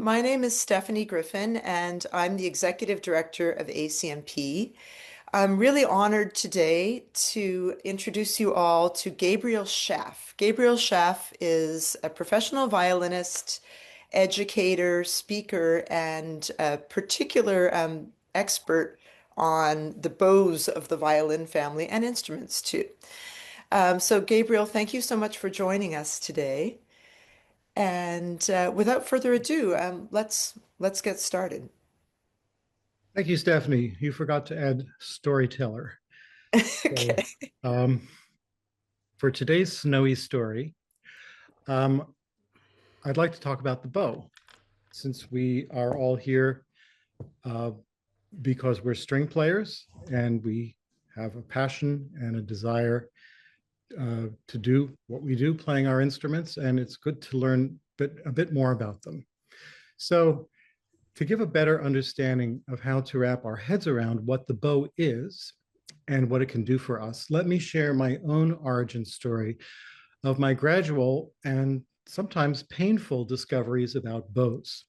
My name is Stephanie Griffin, and I'm the Executive Director of ACMP. I'm really honored today to introduce you all to Gabriel Schaff. Gabriel Schaff is a professional violinist, educator, speaker, and a particular expert on the bows of the violin family and instruments too. So, Gabriel, thank you so much for joining us today. And without further ado, let's get started. Thank you, Stephanie. You forgot to add storyteller. So, Okay. um, for today's snowy story, um, I'd like to talk about the bow, since we are all here uh, because we're string players and we have a passion and a desire to do what we do, playing our instruments, and it's good to learn a bit more about them. So, to give a better understanding of how to wrap our heads around what the bow is and what it can do for us, let me share my own origin story of my gradual and sometimes painful discoveries about bows.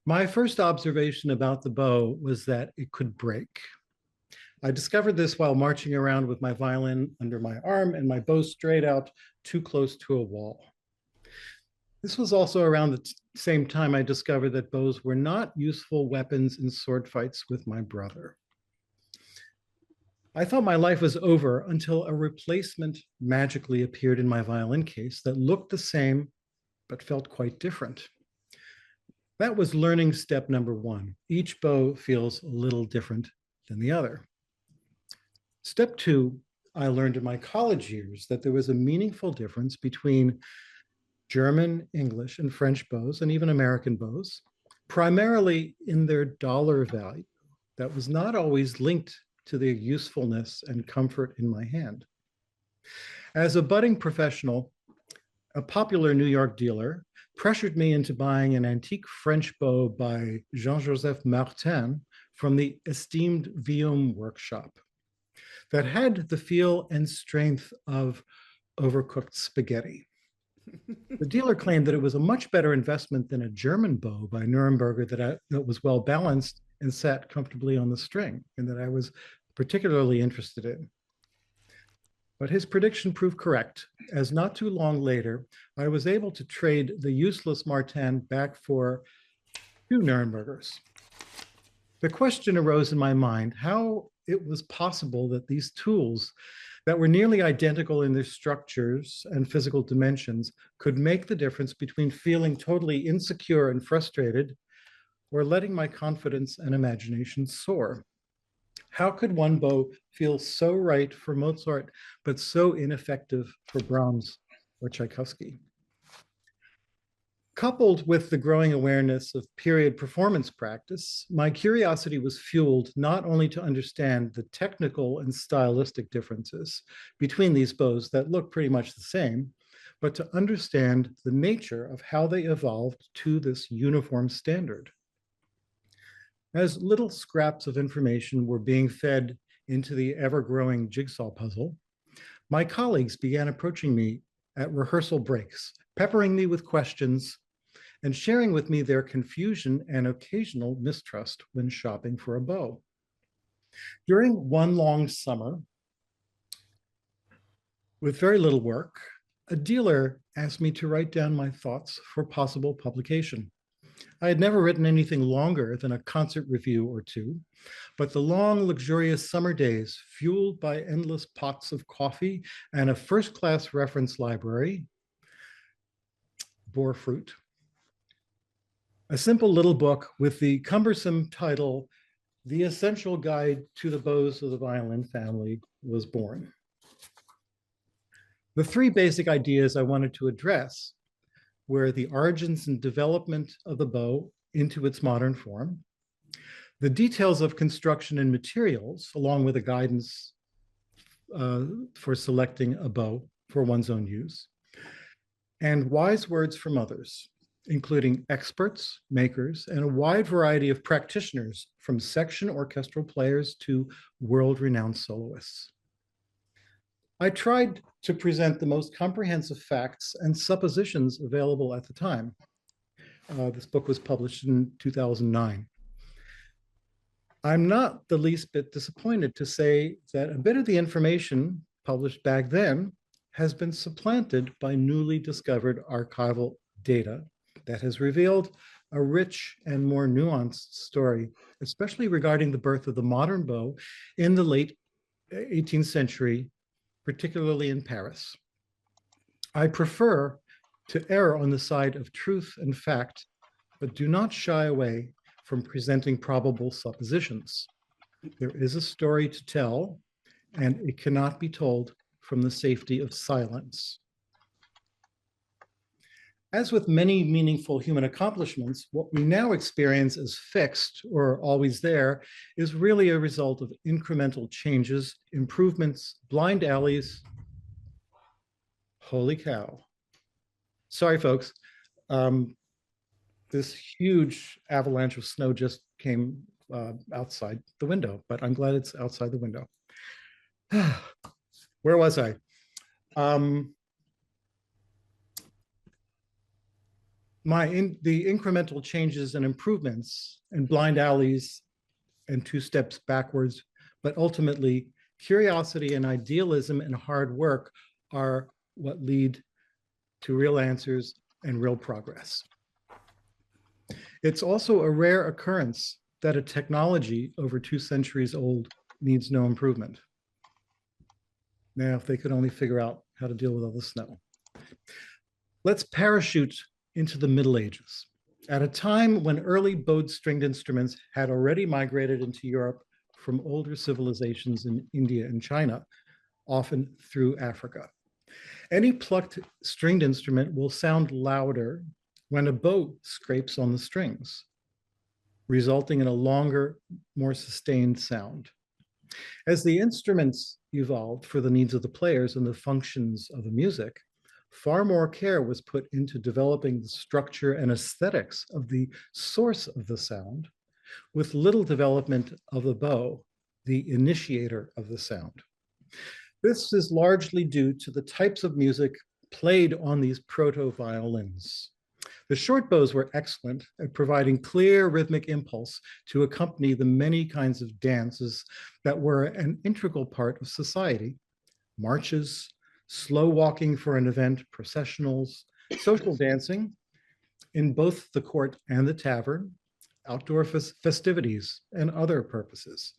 My first observation about the bow was that it could break. I discovered this while marching around with my violin under my arm and my bow straight out too close to a wall. This was also around the same time I discovered that bows were not useful weapons in sword fights with my brother. I thought my life was over until a replacement magically appeared in my violin case that looked the same but felt quite different. That was learning step number one. Each bow feels a little different than the other. Step two, I learned in my college years that there was a meaningful difference between German, English, and French bows, and even American bows, primarily in their dollar value that was not always linked to their usefulness and comfort in my hand. As a budding professional, a popular New York dealer pressured me into buying an antique French bow by Jean-Joseph Martin from the esteemed Violin workshop that had the feel and strength of overcooked spaghetti. The dealer claimed that it was a much better investment than a German bow by Nuremberger that was well balanced and sat comfortably on the string, and that I was particularly interested in. But his prediction proved correct, as not too long later, I was able to trade the useless Martin back for two Nurembergers. The question arose in my mind how it was possible that these tools that were nearly identical in their structures and physical dimensions could make the difference between feeling totally insecure and frustrated or letting my confidence and imagination soar. How could one bow feel so right for Mozart, but so ineffective for Brahms or Tchaikovsky? Coupled with the growing awareness of period performance practice, my curiosity was fueled not only to understand the technical and stylistic differences between these bows that look pretty much the same, but to understand the nature of how they evolved to this uniform standard. As little scraps of information were being fed into the ever-growing jigsaw puzzle, my colleagues began approaching me at rehearsal breaks, peppering me with questions and sharing with me their confusion and occasional mistrust when shopping for a bow. During one long summer, with very little work, a dealer asked me to write down my thoughts for possible publication. I had never written anything longer than a concert review or two, but the long, luxurious summer days, fueled by endless pots of coffee and a first-class reference library, bore fruit. A simple little book with the cumbersome title, The Essential Guide to the Bows of the Violin Family, was born. The three basic ideas I wanted to address were the origins and development of the bow into its modern form, the details of construction and materials, along with a guidance for selecting a bow for one's own use, and wise words from others, including experts, makers, and a wide variety of practitioners, from section orchestral players to world-renowned soloists. I tried to present the most comprehensive facts and suppositions available at the time. This book was published in 2009. I'm not the least bit disappointed to say that a bit of the information published back then has been supplanted by newly discovered archival data that has revealed a rich and more nuanced story, especially regarding the birth of the modern bow in the late 18th century, particularly in Paris. I prefer to err on the side of truth and fact, but do not shy away from presenting probable suppositions. There is a story to tell, and it cannot be told from the safety of silence. As with many meaningful human accomplishments, what we now experience as fixed or always there is really a result of incremental changes, improvements, blind alleys. Holy cow. Sorry, folks. This huge avalanche of snow just came outside the window, but I'm glad it's outside the window. Where was I? The incremental changes and improvements and blind alleys and two steps backwards, but ultimately curiosity and idealism and hard work are what lead to real answers and real progress. It's also a rare occurrence that a technology over 2 centuries old needs no improvement. Now, if they could only figure out how to deal with all the snow. Let's parachute into the Middle Ages, at a time when early bowed stringed instruments had already migrated into Europe from older civilizations in India and China, often through Africa. Any plucked stringed instrument will sound louder when a bow scrapes on the strings, resulting in a longer, more sustained sound. As the instruments evolved for the needs of the players and the functions of the music, far more care was put into developing the structure and aesthetics of the source of the sound, with little development of the bow, the initiator of the sound. This is largely due to the types of music played on these proto-violins. The short bows were excellent at providing clear rhythmic impulse to accompany the many kinds of dances that were an integral part of society: marches, slow walking for an event, processionals, social dancing in both the court and the tavern, outdoor festivities, and other purposes.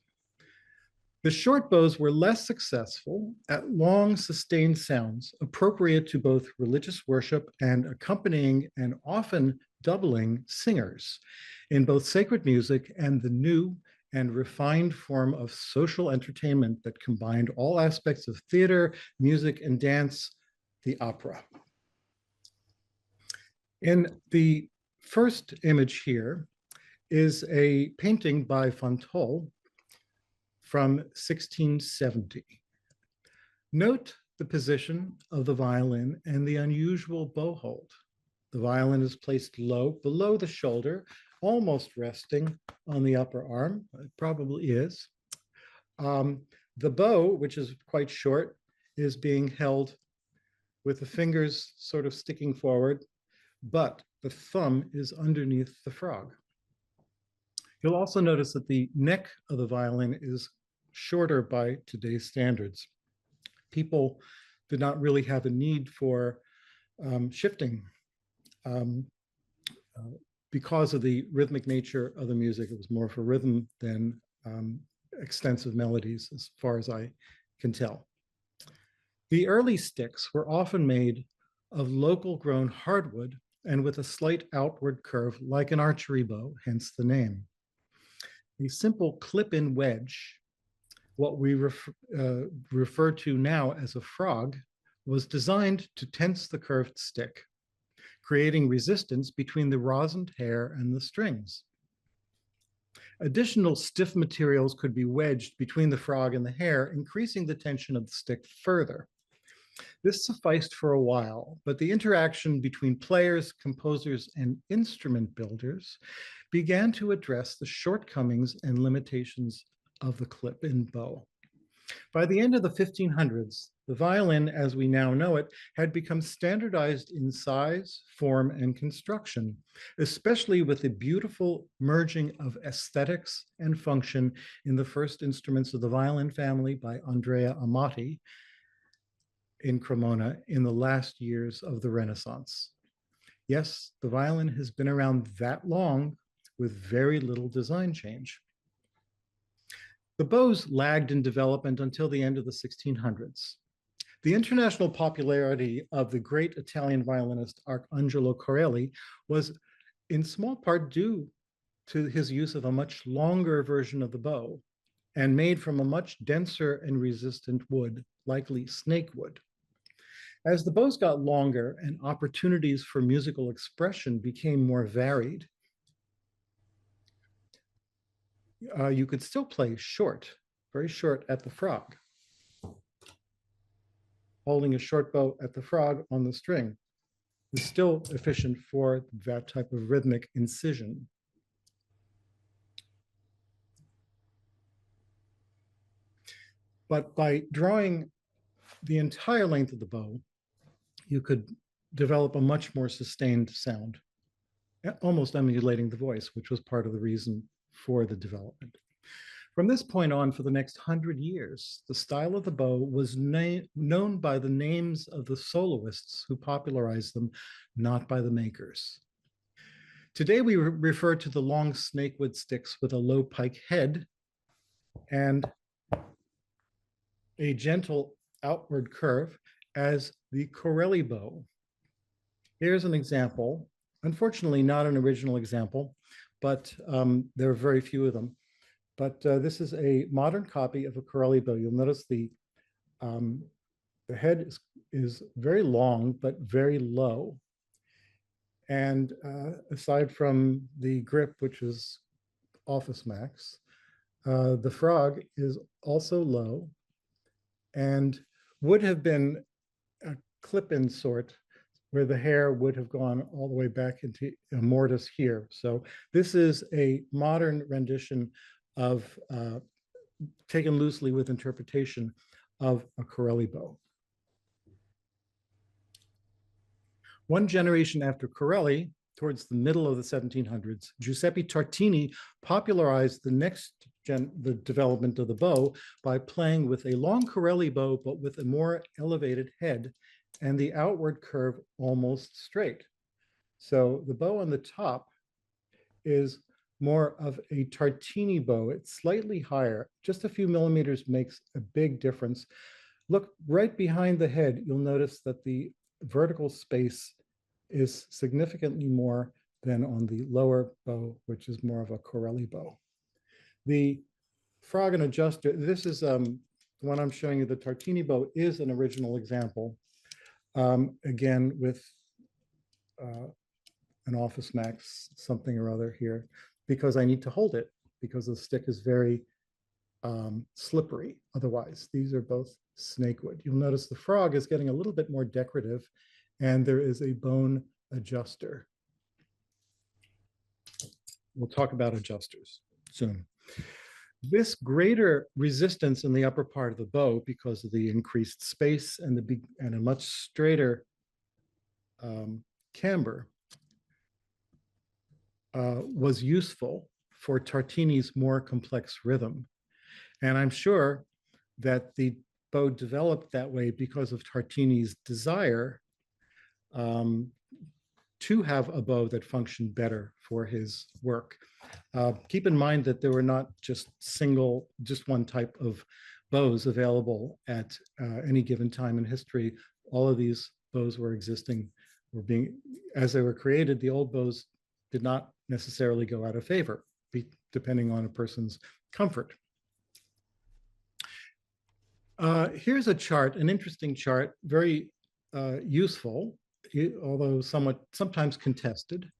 The short bows were less successful at long, sustained sounds appropriate to both religious worship and accompanying and often doubling singers in both sacred music and the new and refined form of social entertainment that combined all aspects of theater, music, and dance, the opera. In the first image here is a painting by Fontol from 1670. Note the position of the violin and the unusual bow hold. The violin is placed low, below the shoulder, almost resting on the upper arm. It probably is. The bow, which is quite short, is being held with the fingers sort of sticking forward, but the thumb is underneath the frog. You'll also notice that the neck of the violin is shorter by today's standards. People did not really have a need for shifting because of the rhythmic nature of the music. It was more for rhythm than extensive melodies, as far as I can tell. The early sticks were often made of local grown hardwood and with a slight outward curve like an archery bow, hence the name. A simple clip-in wedge, what we refer to now as a frog, was designed to tense the curved stick, creating resistance between the rosined hair and the strings. Additional stiff materials could be wedged between the frog and the hair, increasing the tension of the stick further. This sufficed for a while, but the interaction between players, composers, and instrument builders began to address the shortcomings and limitations of the clip-in bow. By the end of the 1500s, The violin, as we now know it, had become standardized in size, form, and construction, especially with the beautiful merging of aesthetics and function in the first instruments of the Violin Family by Andrea Amati in Cremona in the last years of the Renaissance. Yes, the violin has been around that long with very little design change. The bows lagged in development until the end of the 1600s. The international popularity of the great Italian violinist Arcangelo Corelli was in small part due to his use of a much longer version of the bow and made from a much denser and resistant wood, likely snake wood. As the bows got longer and opportunities for musical expression became more varied, you could still play short, very short at the frog, holding a short bow at the frog on the string is still efficient for that type of rhythmic incision. But by drawing the entire length of the bow, you could develop a much more sustained sound, almost emulating the voice, which was part of the reason for the development. From this point on, for the next 100 years, the style of the bow was known by the names of the soloists who popularized them, not by the makers. Today, we refer to the long snakewood sticks with a low pike head and a gentle outward curve as the Corelli bow. Here's an example, unfortunately not an original example, but there are very few of them. But this is a modern copy of a Corelli bow. You'll notice the head is very long, but very low. And aside from the grip, which is office max, the frog is also low and would have been a clip-in sort where the hair would have gone all the way back into a mortise here. So this is a modern rendition of, taken loosely with interpretation, of a Corelli bow. One generation after Corelli, towards the middle of the 1700s, Giuseppe Tartini popularized the development of the bow by playing with a long Corelli bow, but with a more elevated head and the outward curve almost straight. So the bow on the top is more of a Tartini bow. It's slightly higher. Just a few millimeters makes a big difference. Look right behind the head, you'll notice that the vertical space is significantly more than on the lower bow, which is more of a Corelli bow. The frog and adjuster, this is the one I'm showing you, the Tartini bow is an original example, again with an office max something or other here, because I need to hold it, because the stick is very slippery otherwise. These are both snakewood. You'll notice the frog is getting a little bit more decorative, and there is a bone adjuster. We'll talk about adjusters soon. This greater resistance in the upper part of the bow, because of the increased space and a much straighter camber, was useful for Tartini's more complex rhythm. And I'm sure that the bow developed that way because of Tartini's desire to have a bow that functioned better for his work. Keep in mind that there were not just one type of bows available at any given time in history. All of these bows were existing, as they were created, the old bows did not necessarily go out of favor, depending on a person's comfort. Here's a chart, an interesting chart, very useful, although sometimes contested,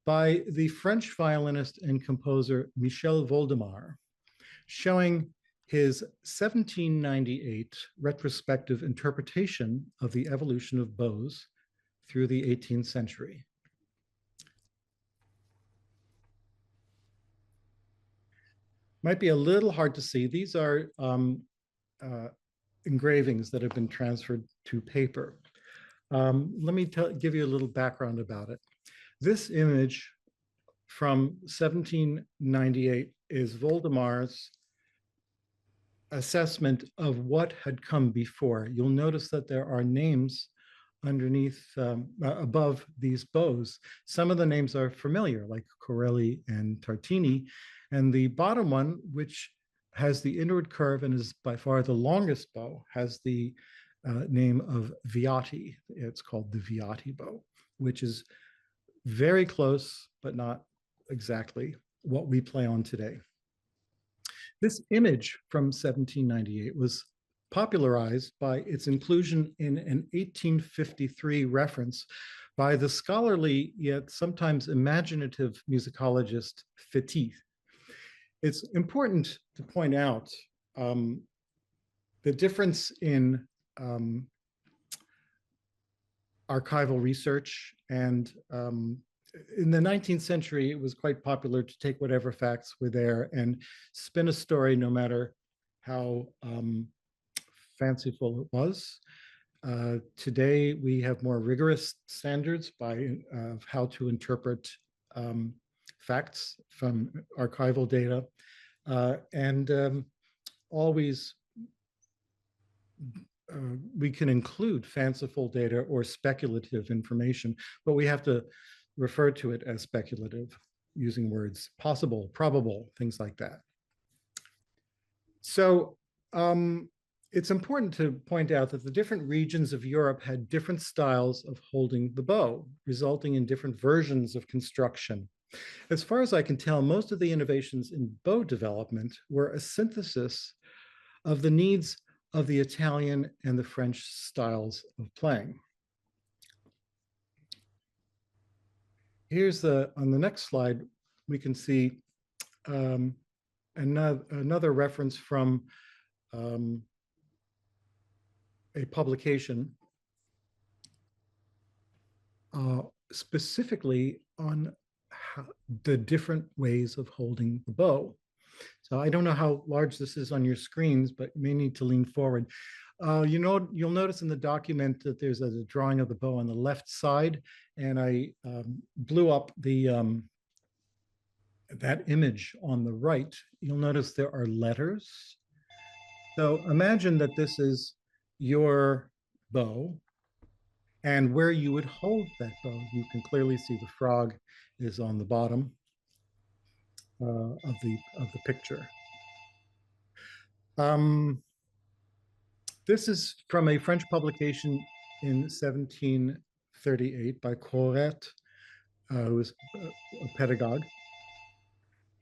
by the French violinist and composer Michel Voldemar, showing his 1798 retrospective interpretation of the evolution of bows through the 18th century. Might be a little hard to see. These are engravings that have been transferred to paper. Let me give you a little background about it. This image from 1798 is Voldemar's assessment of what had come before. You'll notice that there are names underneath, above these bows. Some of the names are familiar, like Corelli and Tartini. And the bottom one, which has the inward curve and is by far the longest bow, has the name of Viotti. It's called the Viotti bow, which is very close, but not exactly what we play on today. This image from 1798 was popularized by its inclusion in an 1853 reference by the scholarly yet sometimes imaginative musicologist Fétis. It's important to point out the difference in archival research. And in the 19th century, it was quite popular to take whatever facts were there and spin a story, no matter how fanciful it was. Today, we have more rigorous standards of how to interpret facts from archival data, and always we can include fanciful data or speculative information, but we have to refer to it as speculative, using words possible, probable, things like that. So it's important to point out that the different regions of Europe had different styles of holding the bow, resulting in different versions of construction. As far as I can tell, most of the innovations in bow development were a synthesis of the needs of the Italian and the French styles of playing. Here's on the next slide, we can see another reference from a publication specifically on the different ways of holding the bow. So I don't know how large this is on your screens, but you may need to lean forward. You'll notice in the document that there's a drawing of the bow on the left side, and I blew up that image on the right. You'll notice there are letters. So imagine that this is your bow, and where you would hold that bow, you can clearly see the frog is on the bottom of the picture. This is from a French publication in 1738 by Tourte, who was a pedagogue,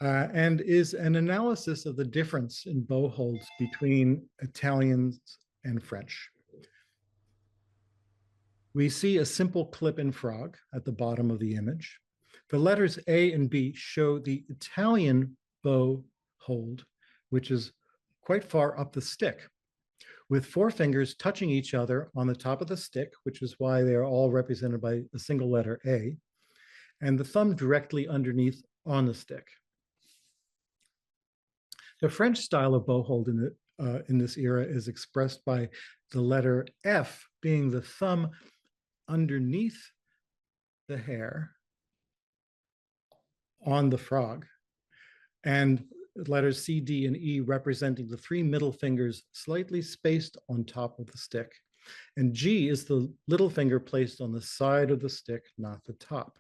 and is an analysis of the difference in bow holds between Italians and French. We see a simple clip-in frog at the bottom of the image. The letters A and B show the Italian bow hold, which is quite far up the stick, with four fingers touching each other on the top of the stick, which is why they are all represented by a single letter A, and the thumb directly underneath on the stick. The French style of bow hold in this era is expressed by the letter F being the thumb underneath the hair on the frog, and letters C, D, and E representing the three middle fingers slightly spaced on top of the stick. And G is the little finger placed on the side of the stick, not the top.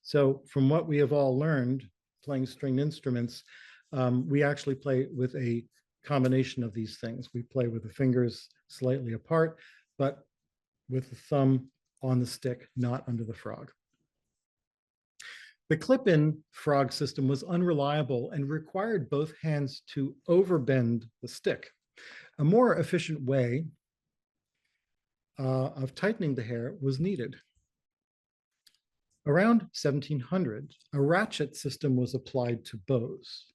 So from what we have all learned playing stringed instruments, we actually play with a combination of these things. We play with the fingers slightly apart, but with the thumb on the stick, not under the frog. The clip-in frog system was unreliable and required both hands to overbend the stick. A more efficient way of tightening the hair was needed. Around 1700, a ratchet system was applied to bows.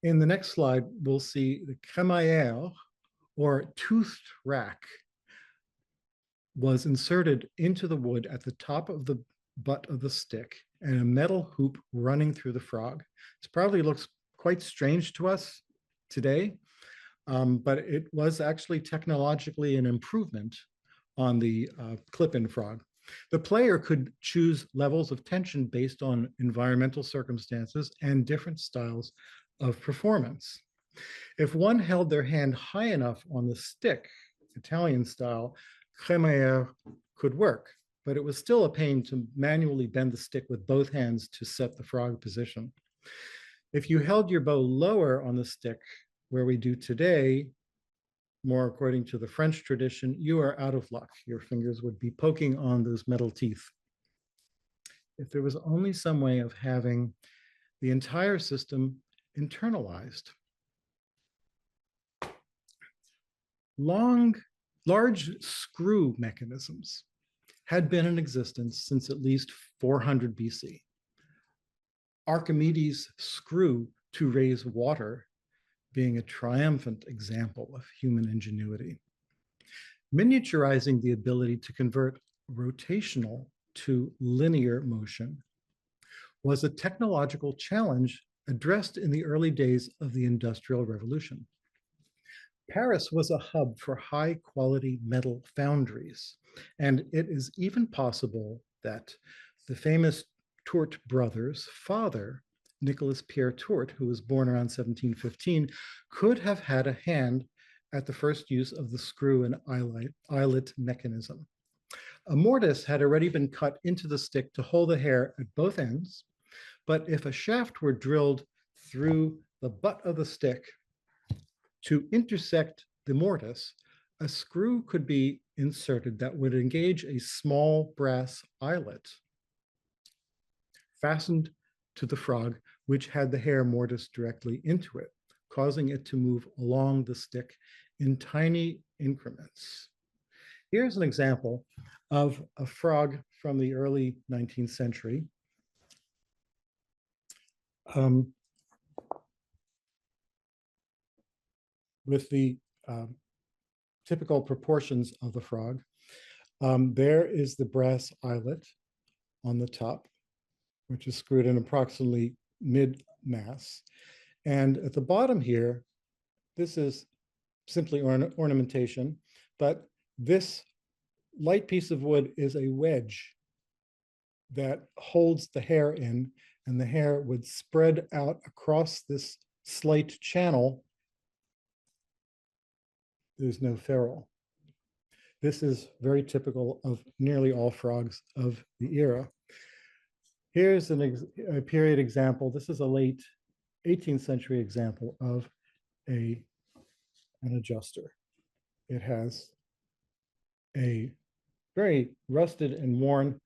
In the next slide, we'll see the crémaillère, or toothed rack, was inserted into the wood at the top of the butt of the stick and a metal hoop running through the frog. This probably looks quite strange to us today, but it was actually technologically an improvement on the clip-in frog. The player could choose levels of tension based on environmental circumstances and different styles of performance. If one held their hand high enough on the stick, Italian style, crémaillère could work, but it was still a pain to manually bend the stick with both hands to set the frog position. If you held your bow lower on the stick, where we do today, more according to the French tradition, you are out of luck. Your fingers would be poking on those metal teeth. If there was only some way of having the entire system internalized. Large screw mechanisms had been in existence since at least 400 BC. Archimedes' screw to raise water being a triumphant example of human ingenuity. Miniaturizing the ability to convert rotational to linear motion was a technological challenge addressed in the early days of the Industrial Revolution. Paris was a hub for high-quality metal foundries, and it is even possible that the famous Tourte brothers' father, Nicolas Pierre Tourte, who was born around 1715, could have had a hand at the first use of the screw and eyelet mechanism. A mortise had already been cut into the stick to hold the hair at both ends, but if a shaft were drilled through the butt of the stick to intersect the mortise, a screw could be inserted that would engage a small brass eyelet fastened to the frog, which had the hair mortise directly into it, causing it to move along the stick in tiny increments. Here's an example of a frog from the early 19th century. With the typical proportions of the frog. There is the brass eyelet on the top, which is screwed in approximately mid-mass. And at the bottom here, this is simply ornamentation, but this light piece of wood is a wedge that holds the hair in, and the hair would spread out across this slight channel. There's no ferrule. This is very typical of nearly all frogs of the era. Here's a period example. This is a late 18th century example of an adjuster. It has a very rusted and worn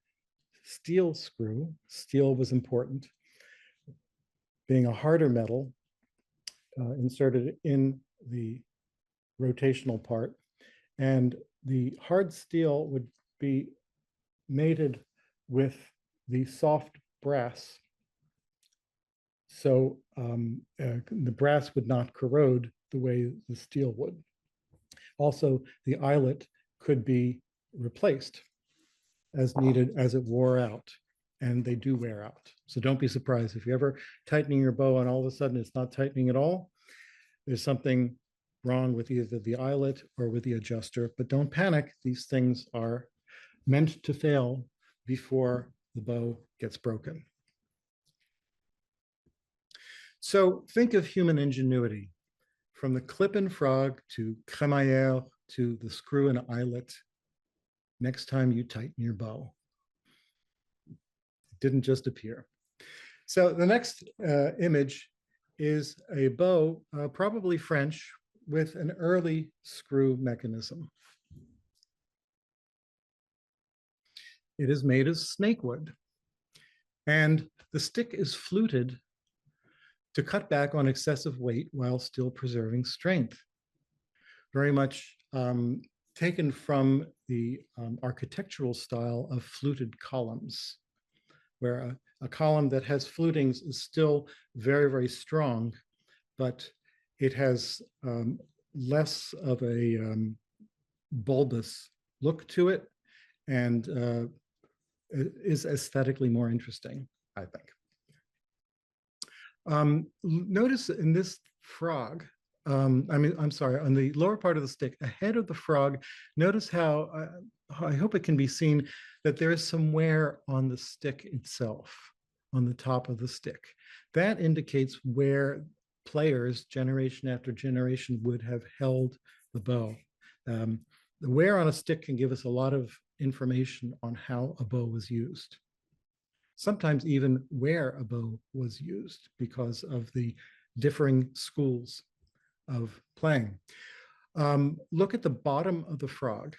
steel screw. Steel was important, being a harder metal, inserted in the rotational part. And the hard steel would be mated with the soft brass. So the brass would not corrode the way the steel would. Also, the eyelet could be replaced as needed as it wore out, and they do wear out. So don't be surprised if you're ever tightening your bow and all of a sudden it's not tightening at all. There's something wrong with either the eyelet or with the adjuster, but don't panic. These things are meant to fail before the bow gets broken. So think of human ingenuity, from the clip-in frog to crémaillère to the screw and eyelet. Next time you tighten your bow. It didn't just appear. So the next image is a bow, probably French, with an early screw mechanism. It is made of snakewood, and the stick is fluted to cut back on excessive weight while still preserving strength. Very much taken from the architectural style of fluted columns, where a column that has flutings is still very, very strong, but it has less of a bulbous look to it, and is aesthetically more interesting, I think. Notice in this frog, I'm sorry, on the lower part of the stick, ahead of the frog, notice how, I hope it can be seen, that there is some wear on the stick itself, on the top of the stick. That indicates where players, generation after generation, would have held the bow. Um, the wear on a stick can give us a lot of information on how a bow was used. Sometimes even where a bow was used because of the differing schools of playing. Look at the bottom of the frog.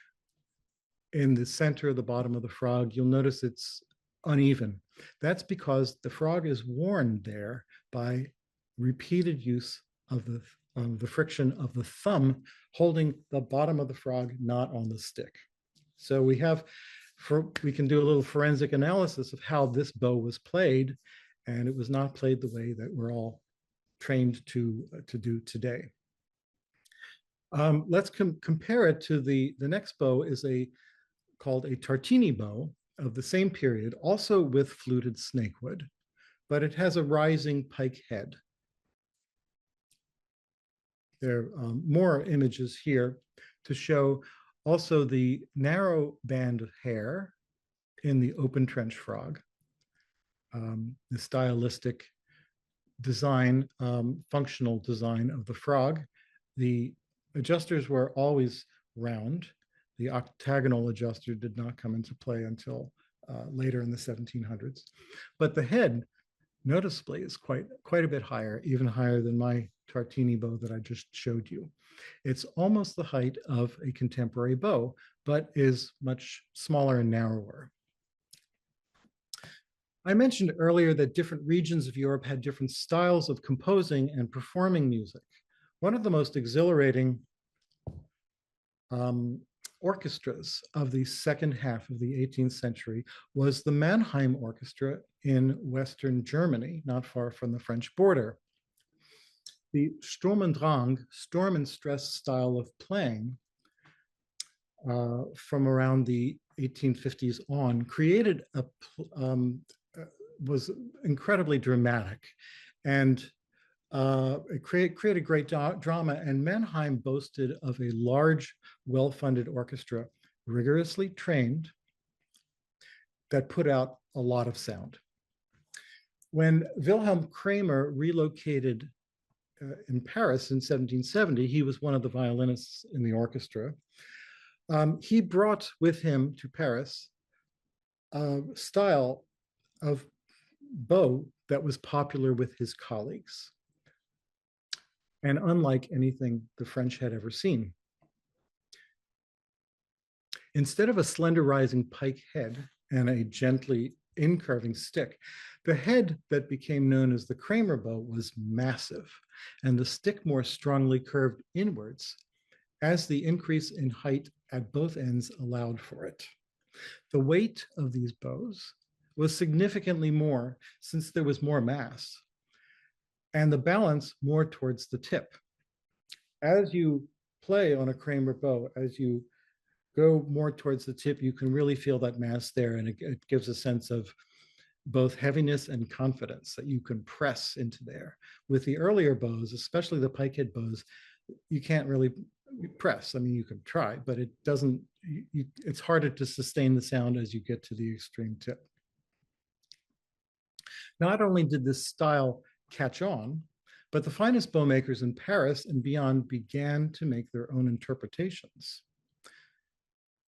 In the center of the bottom of the frog, you'll notice it's uneven. That's because the frog is worn there by repeated use of the friction of the thumb holding the bottom of the frog, not on the stick. So we can do a little forensic analysis of how this bow was played, and it was not played the way that we're all trained to do today. Let's compare it to the next bow is called a Tartini bow of the same period, also with fluted snakewood, but it has a rising pike head. There are more images here to show also the narrow band of hair in the open trench frog, the stylistic design, functional design of the frog. The adjusters were always round. The octagonal adjuster did not come into play until later in the 1700s. But the head, noticeably, is quite a bit higher, even higher than my Tartini bow that I just showed you. It's almost the height of a contemporary bow, but is much smaller and narrower. I mentioned earlier that different regions of Europe had different styles of composing and performing music. One of the most exhilarating orchestras of the second half of the 18th century was the Mannheim Orchestra in Western Germany, not far from the French border. The Sturm und Drang, storm and stress style of playing from around the 1850s on created was incredibly dramatic, and it created great drama. And Mannheim boasted of a large, well-funded orchestra, rigorously trained, that put out a lot of sound. When Wilhelm Kramer relocated in Paris in 1770, he was one of the violinists in the orchestra. He brought with him to Paris a style of bow that was popular with his colleagues, and unlike anything the French had ever seen. Instead of a slender rising pike head and a gently incurving stick, the head that became known as the Kramer bow was massive, and the stick more strongly curved inwards as the increase in height at both ends allowed for it. The weight of these bows was significantly more since there was more mass, and the balance more towards the tip. As you play on a Kramer bow, as you go more towards the tip, you can really feel that mass there, and it gives a sense of both heaviness and confidence that you can press into there. With the earlier bows, especially the pikehead bows, you can't really press. I mean, you can try, but it doesn't, it's harder to sustain the sound as you get to the extreme tip. Not only did this style catch on, but the finest bow makers in Paris and beyond began to make their own interpretations.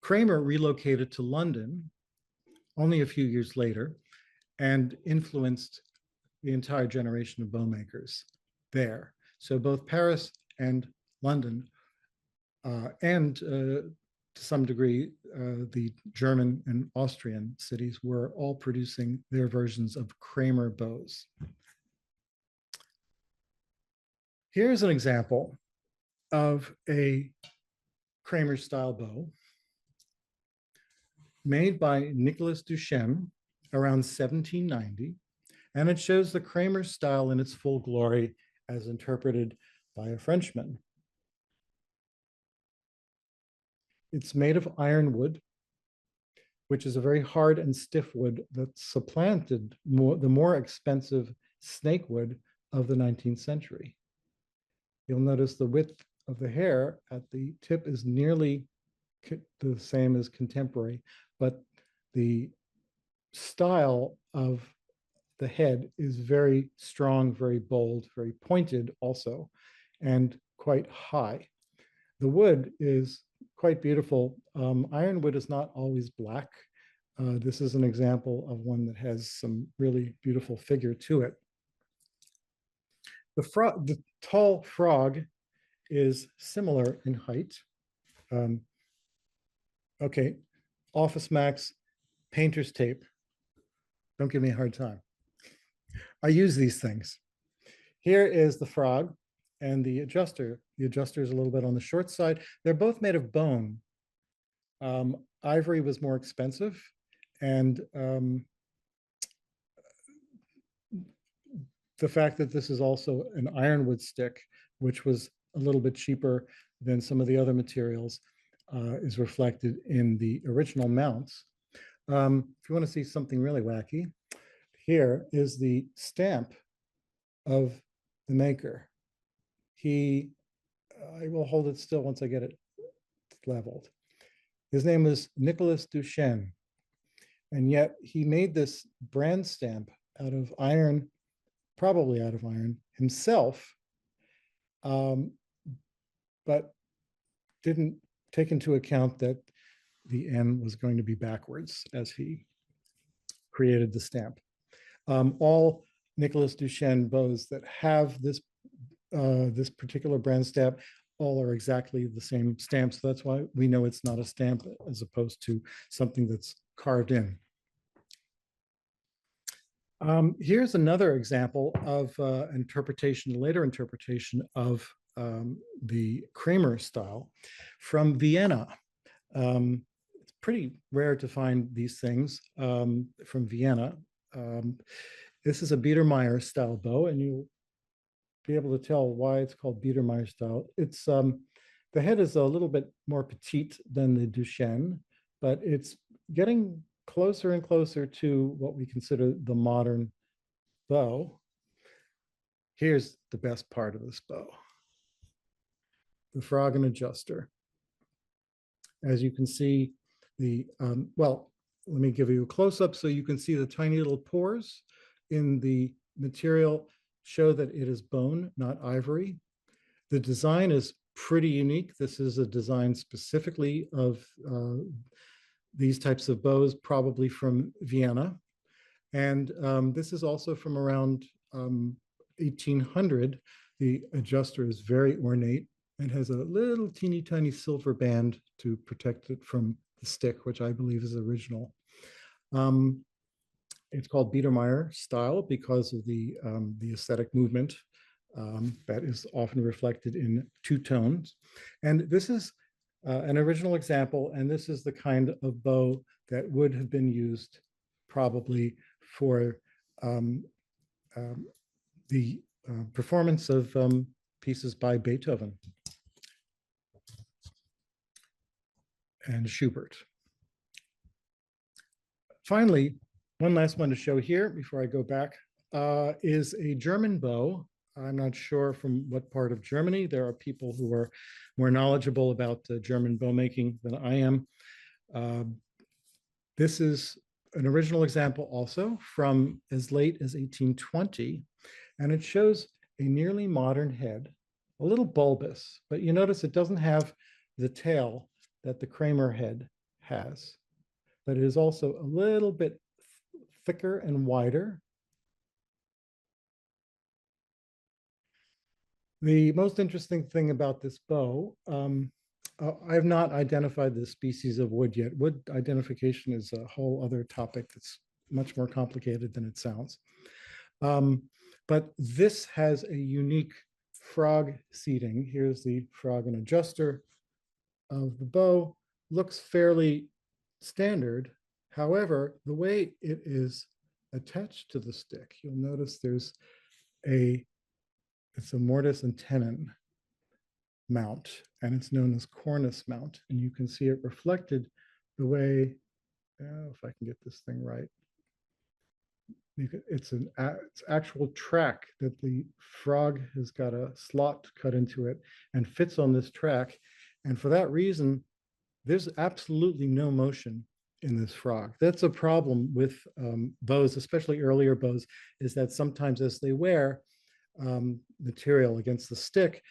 Kramer relocated to London only a few years later and influenced the entire generation of bow makers there. So both Paris and London, and to some degree, the German and Austrian cities were all producing their versions of Kramer bows. Here's an example of a Kramer style bow made by Nicolas Duchesne around 1790, and it shows the Kramer style in its full glory as interpreted by a Frenchman. It's made of ironwood, which is a very hard and stiff wood that supplanted the more expensive snakewood of the 19th century. You'll notice the width of the hair at the tip is nearly the same as contemporary, but the style of the head is very strong, very bold, very pointed also, and quite high. The wood is quite beautiful. Ironwood is not always black. This is an example of one that has some really beautiful figure to it. The tall frog is similar in height. Okay, Office Max painter's tape. Don't give me a hard time. I use these things. Here is the frog and the adjuster. The adjuster is a little bit on the short side. They're both made of bone. Ivory was more expensive, and the fact that this is also an ironwood stick, which was a little bit cheaper than some of the other materials, is reflected in the original mounts. If you want to see something really wacky, here is the stamp of the maker. I will hold it still once I get it leveled. His name is Nicholas Duchenne, and yet he made this brand stamp out of iron, probably out of iron himself, but didn't take into account that the N was going to be backwards as he created the stamp. All Nicholas Duchenne bows that have this particular brand stamp all are exactly the same stamp. So that's why we know it's not a stamp as opposed to something that's carved in. Here's another example of interpretation, later interpretation of the Kramer style from Vienna. It's pretty rare to find these things from Vienna. This is a Biedermeier style bow, and you'll be able to tell why it's called Biedermeier style. It's the head is a little bit more petite than the Duchenne, but it's getting closer and closer to what we consider the modern bow. Here's the best part of this bow: the frog and adjuster. As you can see, well, let me give you a close-up so you can see the tiny little pores in the material show that it is bone, not ivory. The design is pretty unique. This is a design specifically of these types of bows, probably from Vienna. And this is also from around 1800. The adjuster is very ornate and has a little teeny tiny silver band to protect it from the stick, which I believe is original. It's called Biedermeier style because of the aesthetic movement that is often reflected in two tones. And this is an original example, and this is the kind of bow that would have been used probably for the performance of pieces by Beethoven and Schubert. Finally, one last one to show here before I go back is a German bow. I'm not sure from what part of Germany. There are people who are more knowledgeable about German bow making than I am. This is an original example also from as late as 1820, and it shows a nearly modern head, a little bulbous, but you notice it doesn't have the tail that the Kramer head has, but it is also a little bit thicker and wider. The most interesting thing about this bow, I have not identified the species of wood yet. Wood identification is a whole other topic that's much more complicated than it sounds. But this has a unique frog seating. Here's the frog and adjuster of the bow. Looks fairly standard. However, the way it is attached to the stick, you'll notice it's a mortise and tenon mount, and it's known as cornice mount. And you can see it reflected the way, if I can get this thing right, It's actual track that the frog has got a slot cut into it and fits on this track. And for that reason, there's absolutely no motion in this frog. That's a problem with bows, especially earlier bows, is that sometimes as they wear material against the stick,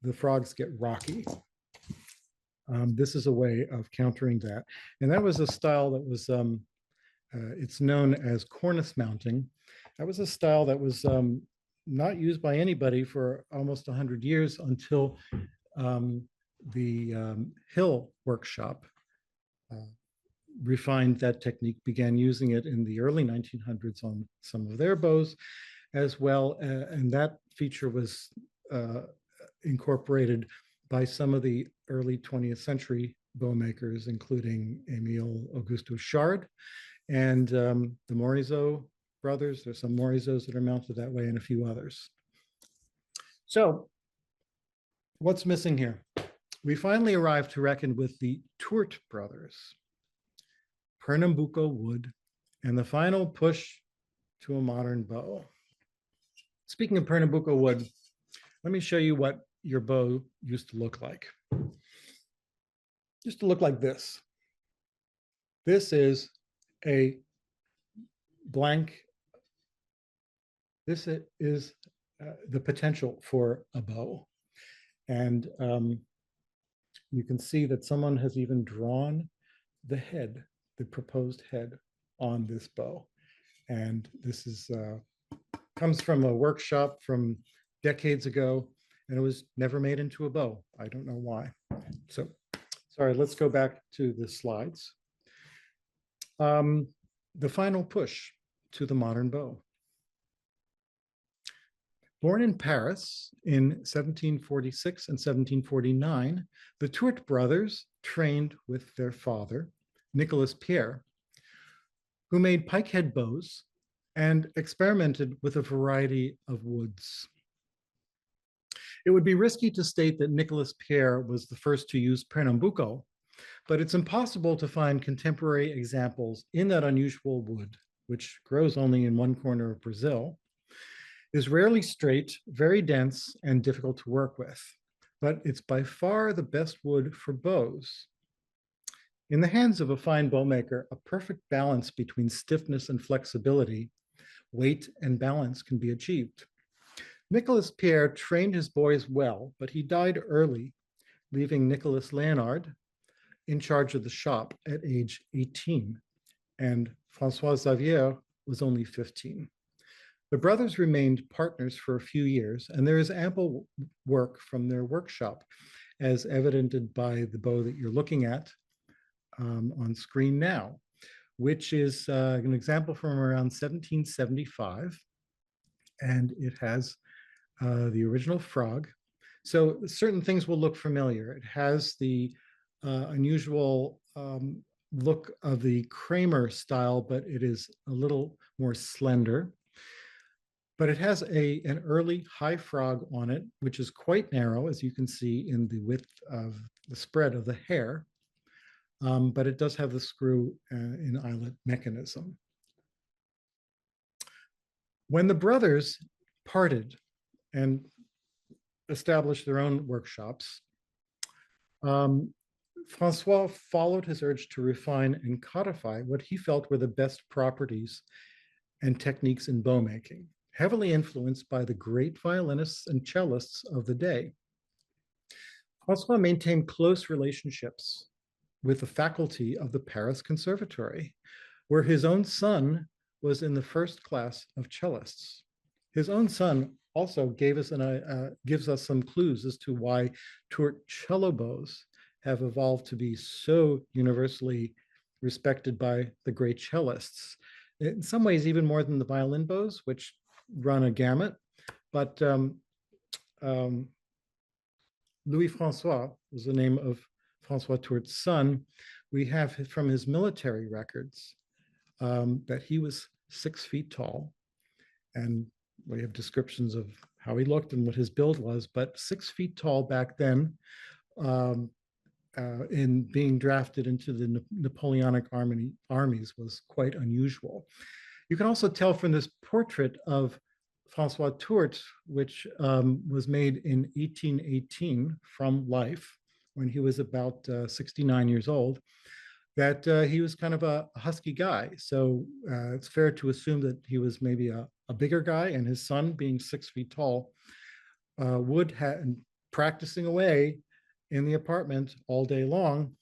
the frogs get rocky. This is a way of countering that. And that was a style that was, it's known as cornice mounting. That was a style that was not used by anybody for almost 100 years until the Hill workshop refined that technique, began using it in the early 1900s on some of their bows as well. And that feature was incorporated by some of the early 20th century bow makers, including Emile Auguste Chard and the Morizot brothers. There's some Morizos that are mounted that way and a few others. So what's missing here? We finally arrived to reckon with the Tourte brothers, Pernambuco wood, and the final push to a modern bow. Speaking of Pernambuco wood, let me show you what your bow used to look like. Used to look like this. This is a blank. This is the potential for a bow. And you can see that someone has even drawn the head, the proposed head on this bow. And this is comes from a workshop from decades ago, and it was never made into a bow. I don't know why. So, sorry, let's go back to the slides. The final push to the modern bow. Born in Paris in 1746 and 1749, the Tourte brothers trained with their father, Nicolas Pierre, who made pikehead bows and experimented with a variety of woods. It would be risky to state that Nicolas Pierre was the first to use Pernambuco, but it's impossible to find contemporary examples in that unusual wood, which grows only in one corner of Brazil, is rarely straight, very dense, and difficult to work with, but it's by far the best wood for bows. In the hands of a fine bow maker, a perfect balance between stiffness and flexibility, weight and balance can be achieved. Nicolas Pierre trained his boys well, but he died early, leaving Nicolas Léonard in charge of the shop at age 18, and François Xavier was only 15. The brothers remained partners for a few years, and there is ample work from their workshop, as evidenced by the bow that you're looking at on screen now, which is an example from around 1775, and it has the original frog. So certain things will look familiar. It has the unusual look of the Kramer style, but it is a little more slender. But it has an early high frog on it, which is quite narrow, as you can see in the width of the spread of the hair. But it does have the screw in eyelet mechanism. When the brothers parted and established their own workshops, Francois followed his urge to refine and codify what he felt were the best properties and techniques in bow making, heavily influenced by the great violinists and cellists of the day. Francois maintained close relationships with the faculty of the Paris Conservatory, where his own son was in the first class of cellists. His own son also gives us some clues as to why Tourte cello bows have evolved to be so universally respected by the great cellists. In some ways, even more than the violin bows, which run a gamut. But Louis Francois was the name of Francois Tourte's son. We have from his military records that he was 6 feet tall, and we have descriptions of how he looked and what his build was, but 6 feet tall back then, in being drafted into the Napoleonic armies was quite unusual. You can also tell from this portrait of Francois Tourte, which was made in 1818 from life when he was about 69 years old, that he was kind of a husky guy. So it's fair to assume that he was maybe a bigger guy, and his son, being 6 feet tall, would have practicing away in the apartment all day long.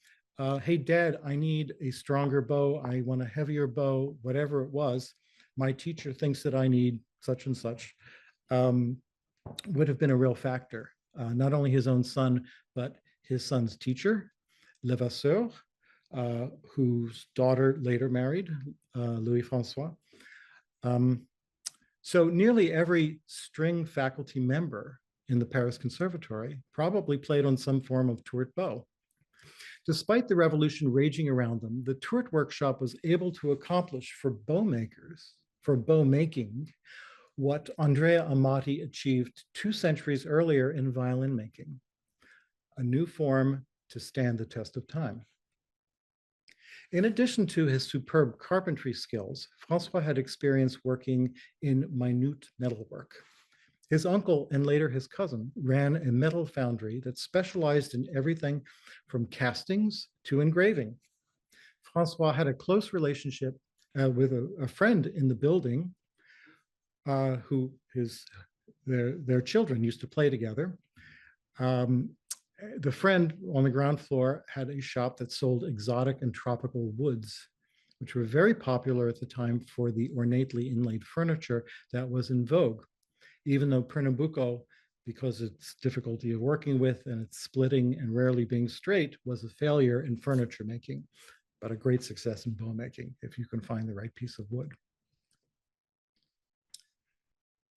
Hey, Dad, I need a stronger bow. I want a heavier bow, whatever it was. My teacher thinks that I need such and such. Um, would have been a real factor. Not only his own son, but his son's teacher, Levasseur, whose daughter later married Louis Francois. So nearly every string faculty member in the Paris Conservatory probably played on some form of Tourte bow. Despite the revolution raging around them, the Tourte workshop was able to accomplish for bow makers, for bow making, what Andrea Amati achieved 2 centuries earlier in violin making, a new form to stand the test of time. In addition to his superb carpentry skills, Francois had experience working in minute metalwork. His uncle and later his cousin ran a metal foundry that specialized in everything from castings to engraving. Francois had a close relationship with a friend in the building who their children used to play together. Um, the friend on the ground floor had a shop that sold exotic and tropical woods, which were very popular at the time for the ornately inlaid furniture that was in vogue, even though Pernambuco, because its difficulty of working with and its splitting and rarely being straight, was a failure in furniture making, but a great success in bow making if you can find the right piece of wood.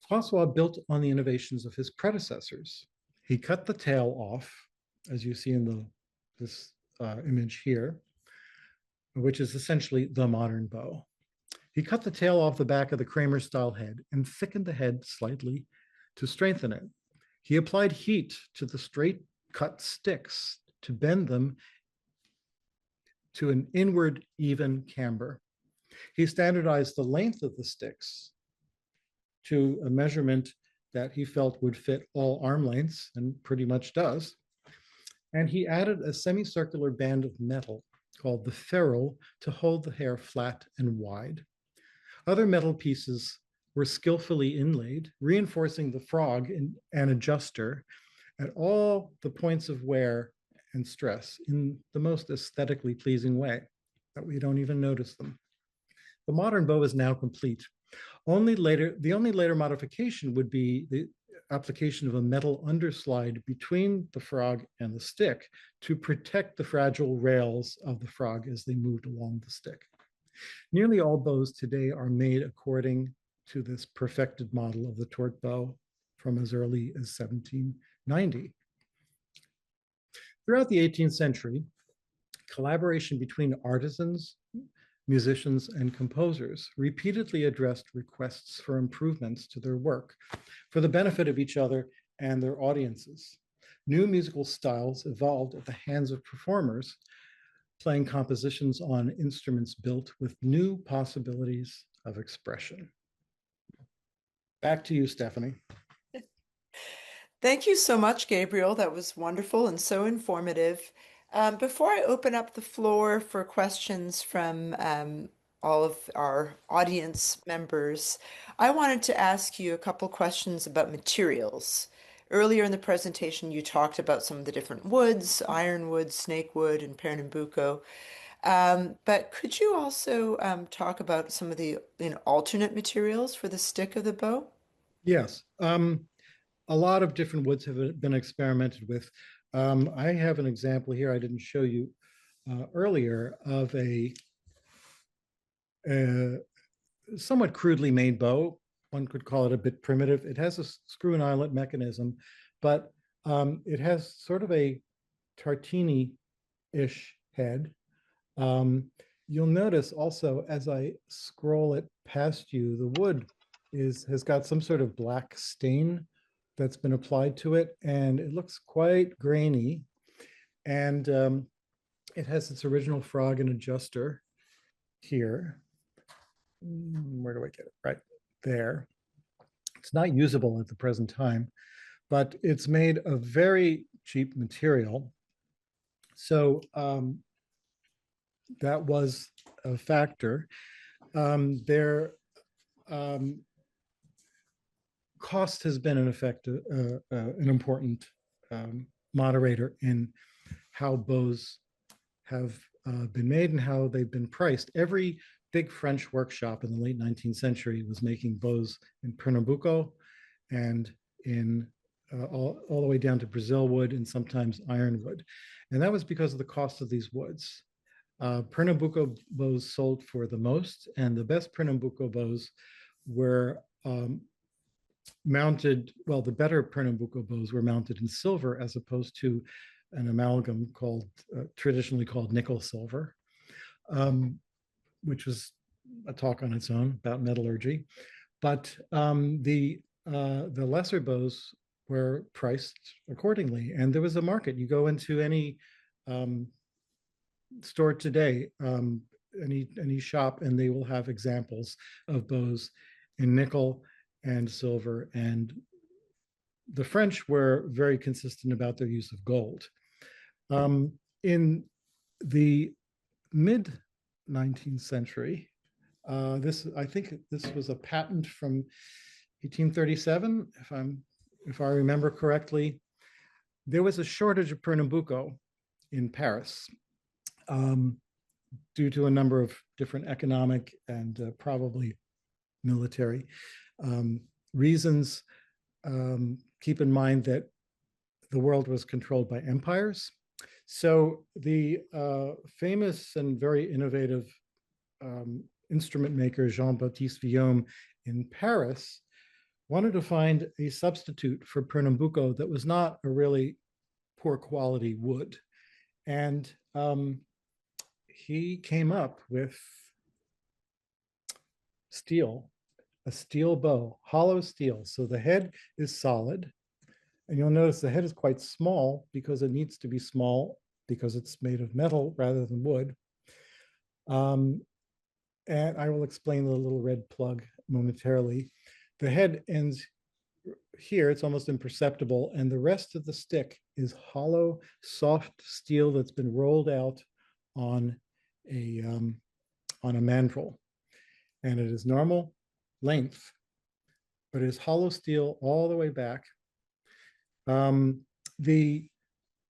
Francois built on the innovations of his predecessors. He cut the tail off, as you see in this image here, which is essentially the modern bow. He cut the tail off the back of the Kramer style head and thickened the head slightly to strengthen it. He applied heat to the straight cut sticks to bend them to an inward even camber. He standardized the length of the sticks to a measurement that he felt would fit all arm lengths, and pretty much does. And he added a semicircular band of metal called the ferrule to hold the hair flat and wide. Other metal pieces were skillfully inlaid, reinforcing the frog and adjuster at all the points of wear and stress in the most aesthetically pleasing way that we don't even notice them. The modern bow is now complete. The only later modification would be the application of a metal underslide between the frog and the stick to protect the fragile rails of the frog as they moved along the stick. Nearly all bows today are made according to this perfected model of the Tourte bow from as early as 1790. Throughout the 18th century, collaboration between artisans, musicians, and composers repeatedly addressed requests for improvements to their work for the benefit of each other and their audiences. New musical styles evolved at the hands of performers, playing compositions on instruments built with new possibilities of expression. Back to you, Stephanie. Thank you so much, Gabriel. That was wonderful and so informative. Before I open up the floor for questions from all of our audience members, I wanted to ask you a couple questions about materials. Earlier in the presentation, you talked about some of the different woods, ironwood, snakewood, and Pernambuco. But could you also talk about some of the alternate materials for the stick of the bow? Yes. A lot of different woods have been experimented with. I have an example here I didn't show you earlier of a somewhat crudely made bow. One could call it a bit primitive. It has a screw and eyelet mechanism, but it has sort of a tartini-ish head. You'll notice also as I scroll it past you, the wood has got some sort of black stain that's been applied to it, and it looks quite grainy. And it has its original frog and adjuster here. where do I get it? Right there. It's not usable at the present time, but it's made of very cheap material. So that was a factor. Their cost has been, in effect, an important moderator in how bows have been made and how they've been priced. Every big French workshop in the late 19th century was making bows in Pernambuco and in all the way down to Brazil wood and sometimes ironwood. And that was because of the cost of these woods. Pernambuco bows sold for the most, and the best Pernambuco bows were mounted, well, the better Pernambuco bows were mounted in silver as opposed to an amalgam called, traditionally called nickel silver, which was a talk on its own about metallurgy. But the lesser bows were priced accordingly, and there was a market. You go into any store today, any shop, and they will have examples of bows in nickel and silver. And the French were very consistent about their use of gold. In the mid 19th century, I think this was a patent from 1837, if I remember correctly. There was a shortage of Pernambuco in Paris, due to a number of different economic and probably military reasons. Keep in mind that the world was controlled by empires. So the famous and very innovative instrument maker Jean-Baptiste Vuillaume in Paris wanted to find a substitute for Pernambuco that was not a really poor quality wood. And he came up with steel, a steel bow, hollow steel. So the head is solid. And you'll notice the head is quite small because it needs to be small because it's made of metal rather than wood. And I will explain the little red plug momentarily. The head ends here, it's almost imperceptible, and the rest of the stick is hollow, soft steel that's been rolled out on a mandrel. And it is normal length, but it is hollow steel all the way back. The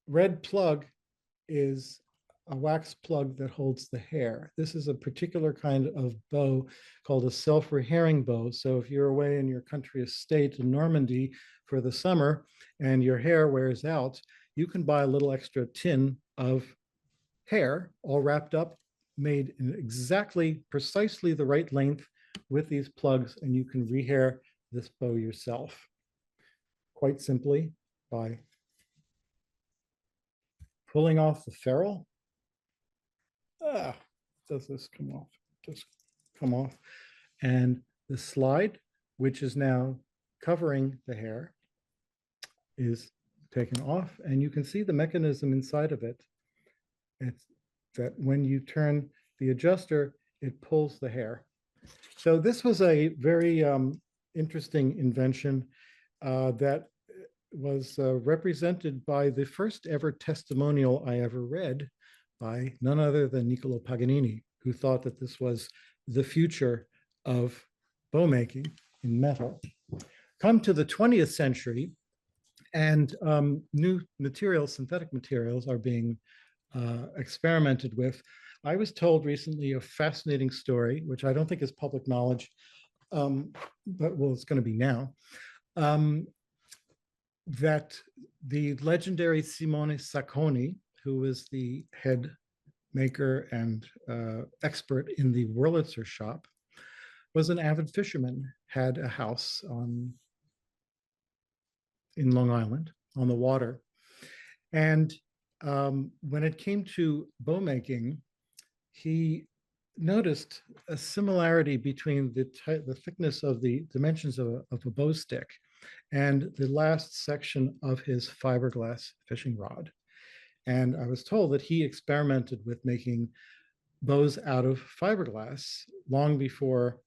red plug is a wax plug that holds the hair. This is a particular kind of bow called a self-rehearing bow. So if you're away in your country estate in Normandy for the summer and your hair wears out, you can buy a little extra tin of hair all wrapped up, made in exactly, precisely the right length with these plugs, and you can rehair this bow yourself quite simply by pulling off the ferrule. Does this come off? Just come off. And the slide, which is now covering the hair, is taken off, and you can see the mechanism inside of it. It's that when you turn the adjuster, it pulls the hair. So this was a very interesting invention that was represented by the first ever testimonial I ever read by none other than Niccolo Paganini, who thought that this was the future of bow making in metal. Come to the 20th century, and new materials, synthetic materials, are being experimented with. I was told recently a fascinating story, which I don't think is public knowledge, but well, it's going to be now, that the legendary Simone Sacconi, who was the head maker and expert in the Wurlitzer shop, was an avid fisherman, had a house in Long Island on the water. And when it came to bow making, he noticed a similarity between the thickness of the dimensions of a bow stick and the last section of his fiberglass fishing rod. And I was told that he experimented with making bows out of fiberglass long before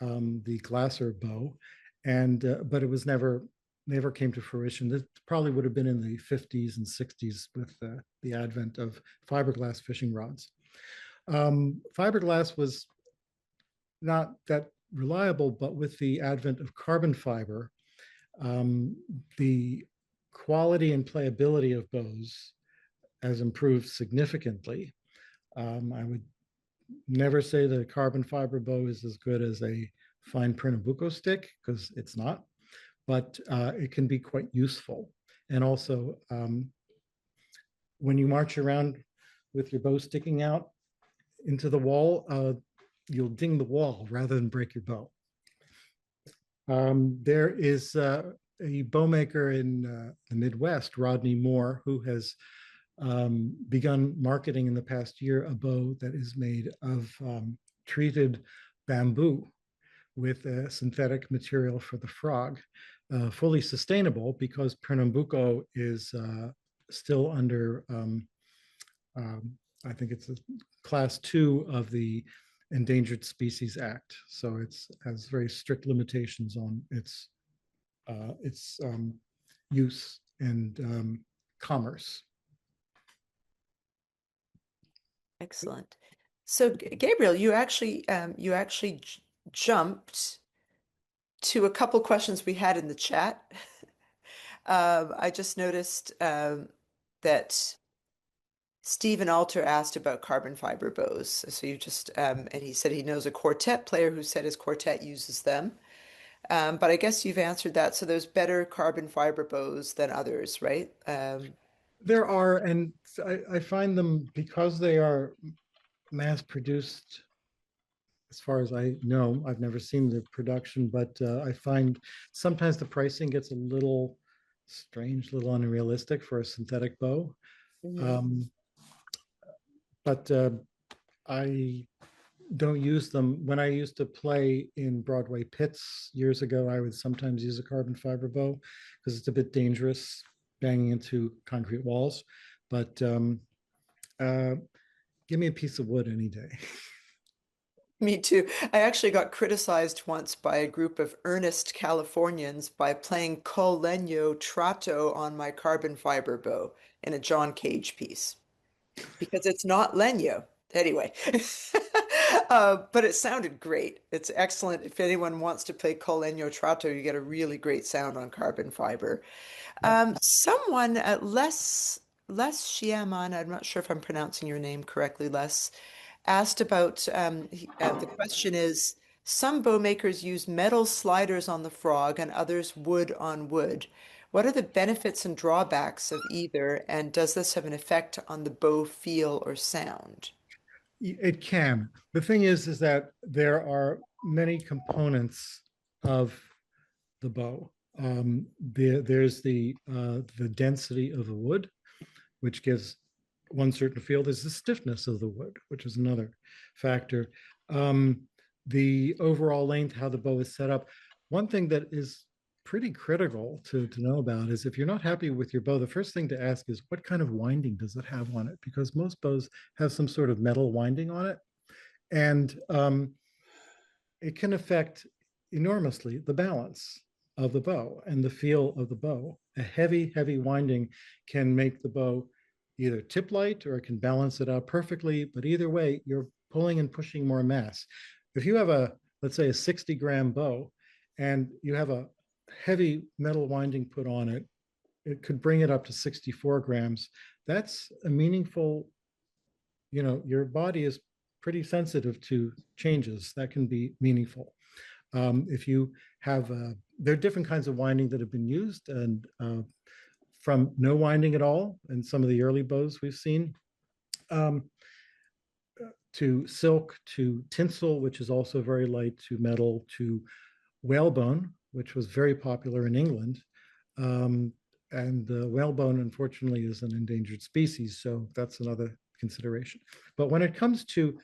the Glasser bow, and but it was never came to fruition. This probably would have been in the 50s and 60s with the advent of fiberglass fishing rods. Fiberglass was not that reliable, but with the advent of carbon fiber, the quality and playability of bows has improved significantly. I would never say that a carbon fiber bow is as good as a fine Pernambuco stick, because it's not, but it can be quite useful. And also, when you march around with your bow sticking out into the wall, you'll ding the wall rather than break your bow. There is a bow maker in the Midwest, Rodney Moore, who has begun marketing in the past year a bow that is made of treated bamboo with a synthetic material for the frog, fully sustainable because Pernambuco is still under, I think it's a class 2 of the Endangered Species Act. So it has very strict limitations on its use and commerce. Excellent. So, Gabriel, you actually jumped to a couple questions we had in the chat. I just noticed that Stephen Alter asked about carbon fiber bows. So you just, and he said he knows a quartet player who said his quartet uses them. But I guess you've answered that. So there's better carbon fiber bows than others, right? There are, and I find them, because they are mass produced, as far as I know. I've never seen the production, but I find sometimes the pricing gets a little strange, a little unrealistic for a synthetic bow. Mhm. Um, but I don't use them. When I used to play in Broadway pits years ago, I would sometimes use a carbon fiber bow because it's a bit dangerous banging into concrete walls. But uh, give me a piece of wood any day. Me too. I actually got criticized once by a group of earnest Californians by playing col legno tratto on my carbon fiber bow in a John Cage piece because it's not legno. Anyway, but it sounded great. It's excellent. If anyone wants to play col legno tratto, you get a really great sound on carbon fiber. Yeah. Someone Les Shiaman, I'm not sure if I'm pronouncing your name correctly, Les, asked about the question is some bow makers use metal sliders on the frog and others wood on wood. What are the benefits and drawbacks of either, and does this have an effect on the bow feel or sound? It can. The thing is that there are many components of the bow. There's the density of the wood, which gives one certain feel. There's the stiffness of the wood, which is another factor. Um, the overall length, how the bow is set up. One thing that is pretty critical to know about is if you're not happy with your bow, the first thing to ask is what kind of winding does it have on it? Because most bows have some sort of metal winding on it. And it can affect enormously the balance of the bow and the feel of the bow. A heavy, heavy winding can make the bow either tip light or it can balance it out perfectly. But either way, you're pulling and pushing more mass. If you have let's say, a 60-gram bow and you have a heavy metal winding put on it, it could bring it up to 64 grams. That's a meaningful, your body is pretty sensitive to changes that can be meaningful. If you have, there are different kinds of winding that have been used, and from no winding at all, and some of the early bows we've seen, um, to silk, to tinsel, which is also very light, to metal, to whalebone, which was very popular in England. Um, and the whalebone, unfortunately, is an endangered species, so that's another consideration. But when it comes to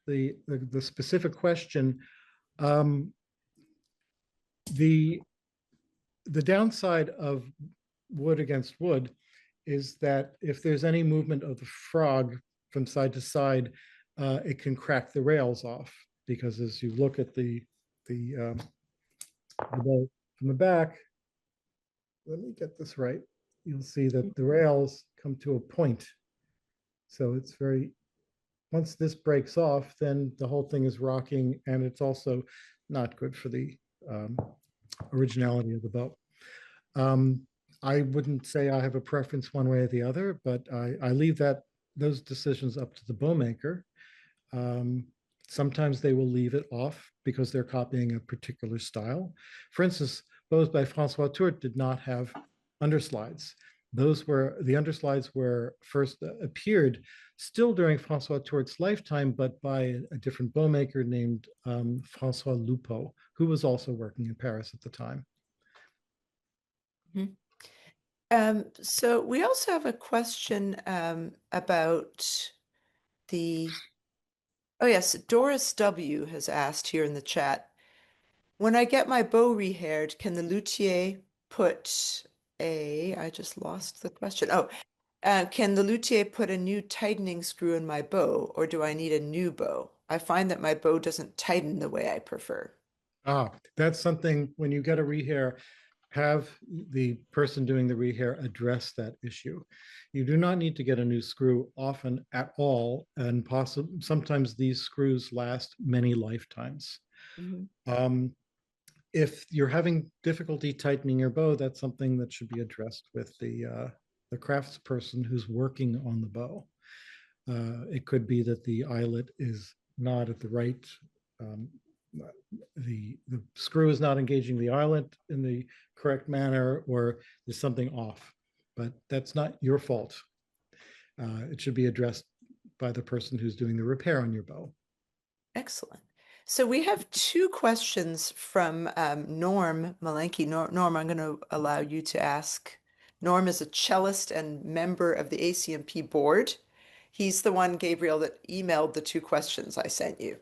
the specific question, um, the the downside of wood against wood is that if there's any movement of the frog from side to side, it can crack the rails off, because as you look at the bow from the back, let me get this right, you'll see that the rails come to a point. So it's very, once this breaks off, then the whole thing is rocking, and it's also not good for the um, originality of the bow. Um, I wouldn't say I have a preference one way or the other, but I leave those decisions up to the bow maker. Um, Sometimes they will leave it off because they're copying a particular style. For instance, bows by Francois Tourte did not have underslides. The underslides were first appeared still during Francois Tourte's lifetime, but by a different bow maker named Francois Lupo, who was also working in Paris at the time. Mhm. So we also have a question about the, oh yes, Doris W. has asked here in the chat, when I get my bow rehaired, can the luthier put I just lost the question. Oh, can the luthier put a new tightening screw in my bow, or do I need a new bow? I find that my bow doesn't tighten the way I prefer. That's something when you get a rehair, have the person doing the rehair address that issue. You do not need to get a new screw often at all, and sometimes these screws last many lifetimes. Mhm. Um, if you're having difficulty tightening your bow, that's something that should be addressed with the craftsperson who's working on the bow. It could be that the eyelet is not at the right, um, the screw is not engaging the eyelet in the correct manner, or there's something off. But that's not your fault. It should be addressed by the person who's doing the repair on your bow. Excellent. So we have two questions from Norm Malenky. Norm, I'm going to allow you to ask. Norm is a cellist and member of the ACMP board. He's the one, Gabriel, that emailed the two questions I sent you.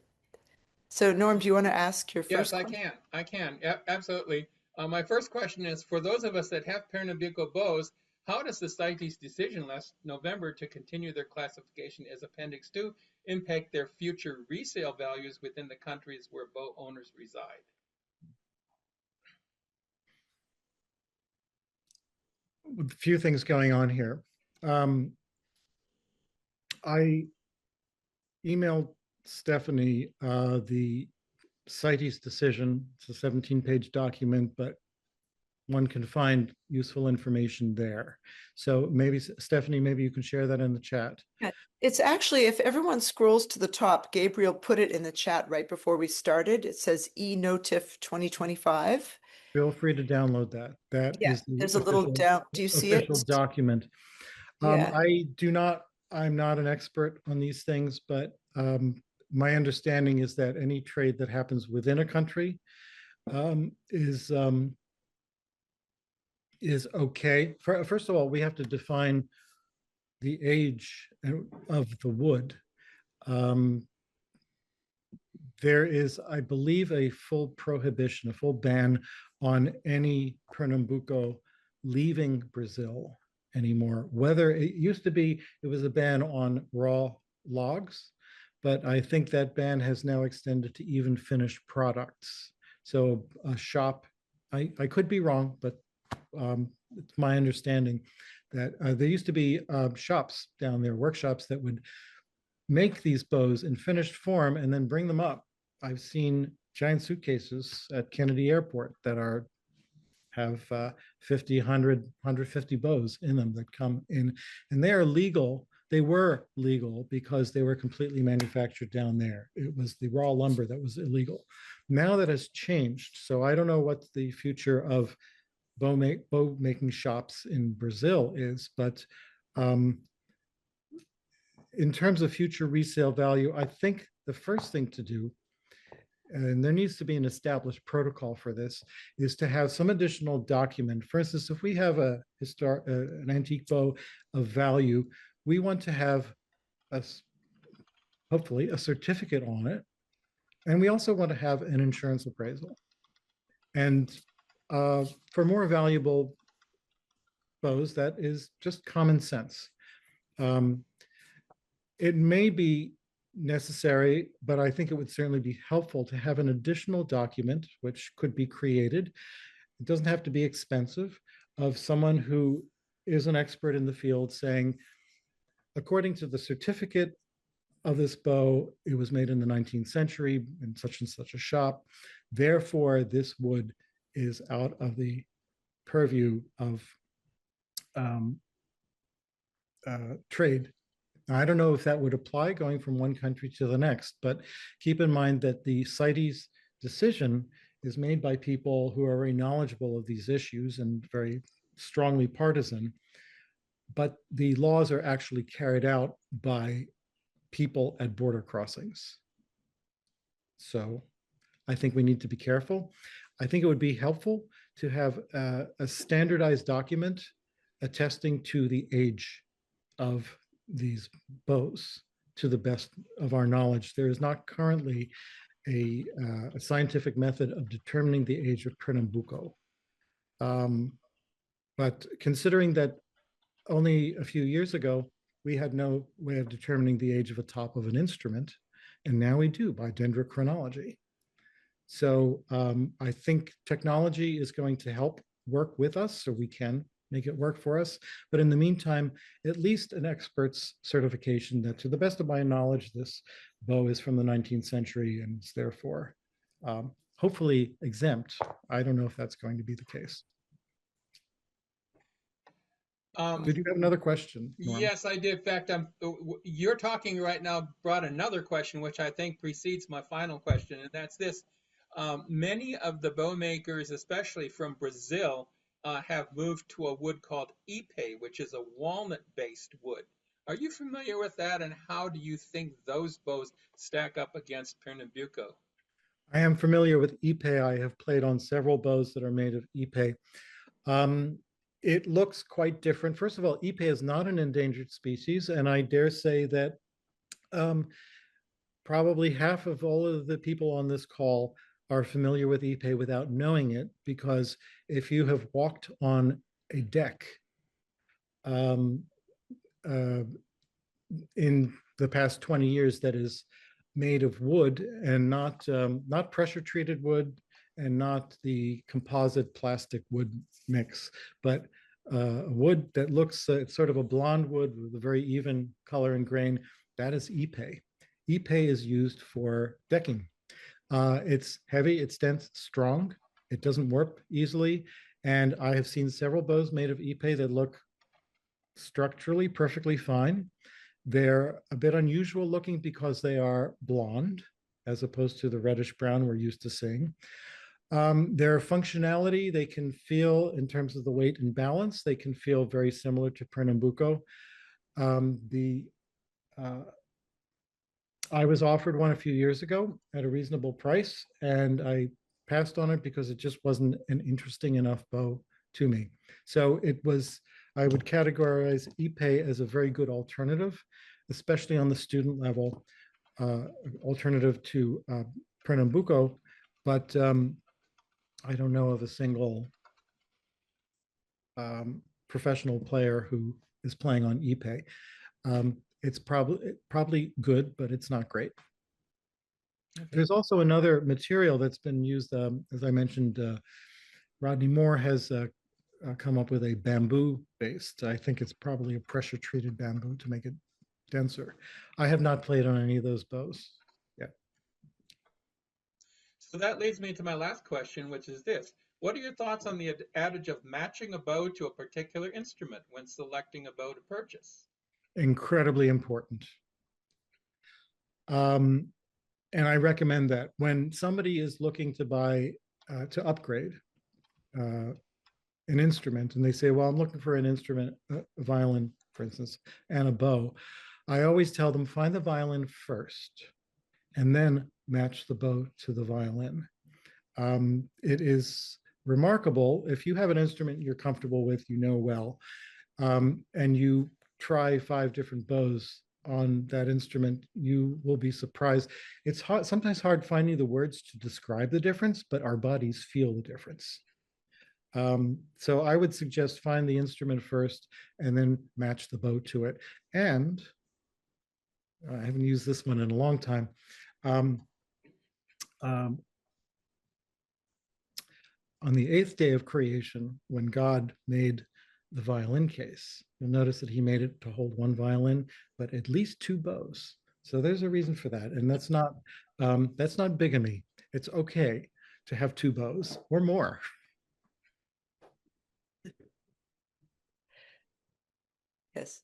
So Norm, do you want to ask your Yes, first I question? can. I can. Yep, absolutely. My first question is, for those of us that have Pernambuco bows, how does the CITES decision last November to continue their classification as Appendix 2 impact their future resale values within the countries where bow owners reside? A few things going on here. I emailed Stephanie the CITES decision. It's a 17-page document, but one can find useful information there. So maybe, Stephanie, maybe you can share that in the chat. Yeah. It's actually, if everyone scrolls to the top, Gabriel put it in the chat right before we started. It says e-notif 2025. Feel free to download that. That Yeah, is the there's a little down. Do you see official it? document. Yeah. I'm not an expert on these things, but my understanding is that any trade that happens within a country um, is um, is okay. First of all, we have to define the age of the wood. Um, there is, I believe, a full prohibition, a full ban on any Pernambuco leaving Brazil anymore. Whether it used to be, it was a ban on raw logs, but I think that ban has now extended to even finished products. So a shop, I could be wrong, but it's my understanding that there used to be shops down there, workshops that would make these bows in finished form and then bring them up. I've seen giant suitcases at Kennedy Airport that have 50, 100, 150 bows in them that come in, and they are legal. They were legal because they were completely manufactured down there. It was the raw lumber that was illegal. Now that has changed. So I don't know what the future of bow making shops in Brazil is, but um, in terms of future resale value, I think the first thing to do, and there needs to be an established protocol for this, is to have some additional document. For instance, if we have an antique bow of value, we want to have a, hopefully a certificate on it, and we also want to have an insurance appraisal. And for more valuable bows, that is just common sense. Um, it may be necessary, but I think it would certainly be helpful to have an additional document, which could be created. It doesn't have to be expensive, of someone who is an expert in the field saying, according to the certificate of this bow, it was made in the 19th century in such and such a shop. Therefore, this wood is out of the purview of um, trade. I don't know if that would apply going from one country to the next, but keep in mind that the CITES decision is made by people who are very knowledgeable of these issues and very strongly partisan, but the laws are actually carried out by people at border crossings. So I think we need to be careful. I think it would be helpful to have a standardized document attesting to the age of these bows to the best of our knowledge. There is not currently a scientific method of determining the age of Pernambuco. But considering that only a few years ago, we had no way of determining the age of a top of an instrument, and now we do by dendrochronology. So I think technology is going to help work with us so we can make it work for us. But in the meantime, at least an expert's certification that to the best of my knowledge, this bow is from the 19th century and is therefore hopefully exempt. I don't know if that's going to be the case. Did you have another question, Norm? Yes, I did. In fact, you're talking right now brought another question, which I think precedes my final question, and that's this. Many of the bow makers, especially from Brazil, have moved to a wood called ipe, which is a walnut-based wood. Are you familiar with that, and how do you think those bows stack up against Pernambuco? I am familiar with ipe. I have played on several bows that are made of ipe. It looks quite different. First of all, ipe is not an endangered species, and I dare say that probably half of all of the people on this call are familiar with ipe without knowing it, because if you have walked on a deck um, uh, in the past 20 years that is made of wood and not pressure treated wood and not the composite plastic wood mix, but wood that looks sort of a blonde wood with a very even color and grain, that is ipe. Ipe is used for decking. It's heavy, it's dense, strong, it doesn't warp easily. And I have seen several bows made of ipe that look structurally perfectly fine. They're a bit unusual looking because they are blonde as opposed to the reddish brown we're used to seeing. Their functionality, they can feel in terms of the weight and balance, they can feel very similar to Pernambuco. I was offered one a few years ago at a reasonable price, and I passed on it because it just wasn't an interesting enough bow to me. So I would categorize ipe as a very good alternative, especially on the student level, alternative to Pernambuco. But I don't know of a single professional player who is playing on ipe. It's probably good, but it's not great. Okay. There's also another material that's been used, as I mentioned, Rodney Moore has come up with a bamboo based. I think it's probably a pressure treated bamboo to make it denser. I have not played on any of those bows yet. So that leads me to my last question, which is this. What are your thoughts on the adage of matching a bow to a particular instrument when selecting a bow to purchase? Incredibly important. And I recommend that when somebody is looking to buy, to upgrade an instrument, and they say, well, I'm looking for an instrument, a violin, for instance, and a bow, I always tell them, find the violin first, and then match the bow to the violin. It is remarkable if you have an instrument you're comfortable with, you know well, and you try 5 different bows on that instrument, you will be surprised. It's sometimes hard finding the words to describe the difference, but our bodies feel the difference. So I would suggest find the instrument first and then match the bow to it. And I haven't used this one in a long time. Um, um, on the 8th day of creation, when God made the violin case, you'll notice that he made it to hold one violin, but at least two bows. So there's a reason for that, and that's not bigamy. It's okay to have two bows or more. Yes.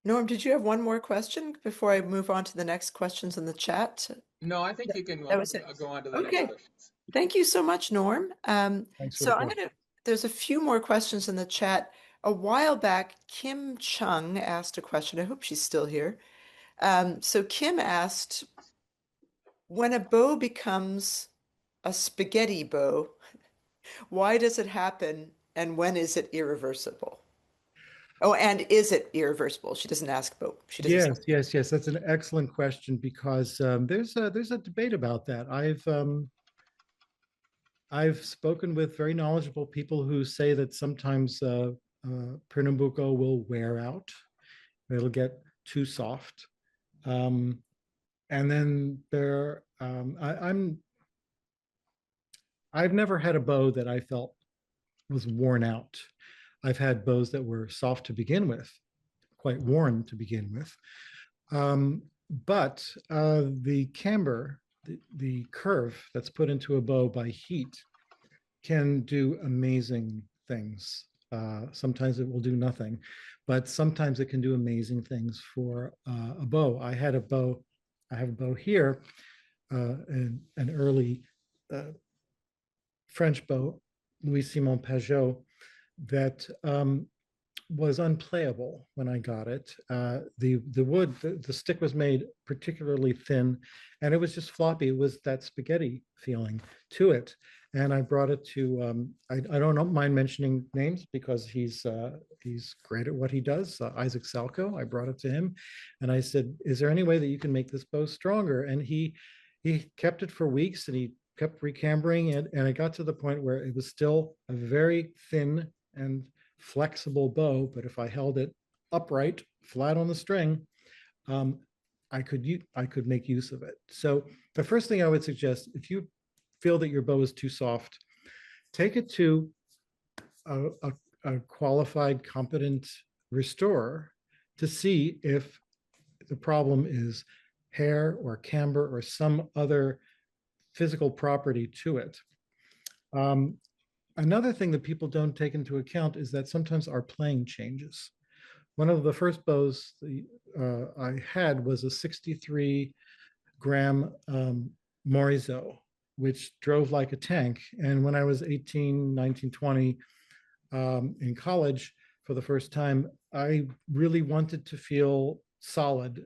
Norm, did you have one more question before I move on to the next questions in the chat? No, I think That, you can that was it. go on to the next Okay. questions. Thank you so much, Norm. Thanks for the So question. there's a few more questions in the chat. A while back, Kim Chung asked a question. I hope she's still here. So Kim asked, when a bow becomes a spaghetti bow, why does it happen and when is it irreversible? Oh, and is it irreversible? She doesn't ask bow. She doesn't say. Yes, yes, yes. That's an excellent question because there's a debate about that. I've spoken with very knowledgeable people who say that sometimes Pernambuco will wear out. It'll get too soft. Um, and then I've never had a bow that I felt was worn out. I've had bows that were soft to begin with, quite worn to begin with. But the camber, the curve that's put into a bow by heat can do amazing things. Sometimes it will do nothing, but sometimes it can do amazing things for a bow. I have a bow here, an early French bow, Louis Simon Pajot, that was unplayable when I got it. The wood, the stick was made particularly thin, and it was just floppy. It was that spaghetti feeling to it. And I brought it to. I don't mind mentioning names because he's great at what he does. Isaac Salchow. I brought it to him, and I said, "Is there any way that you can make this bow stronger?" And he kept it for weeks, and he kept recambering it, and it got to the point where it was still a very thin and flexible bow, but if I held it upright, flat on the string, um, I could make use of it. So the first thing I would suggest, if you feel that your bow is too soft, take it to a qualified, competent restorer to see if the problem is hair or camber or some other physical property to it. Um, Another thing that people don't take into account is that sometimes our playing changes. One of the first bows I had was a 63-gram Morizo, which drove like a tank. And when I was 18, 19, 20 in college for the first time, I really wanted to feel solid.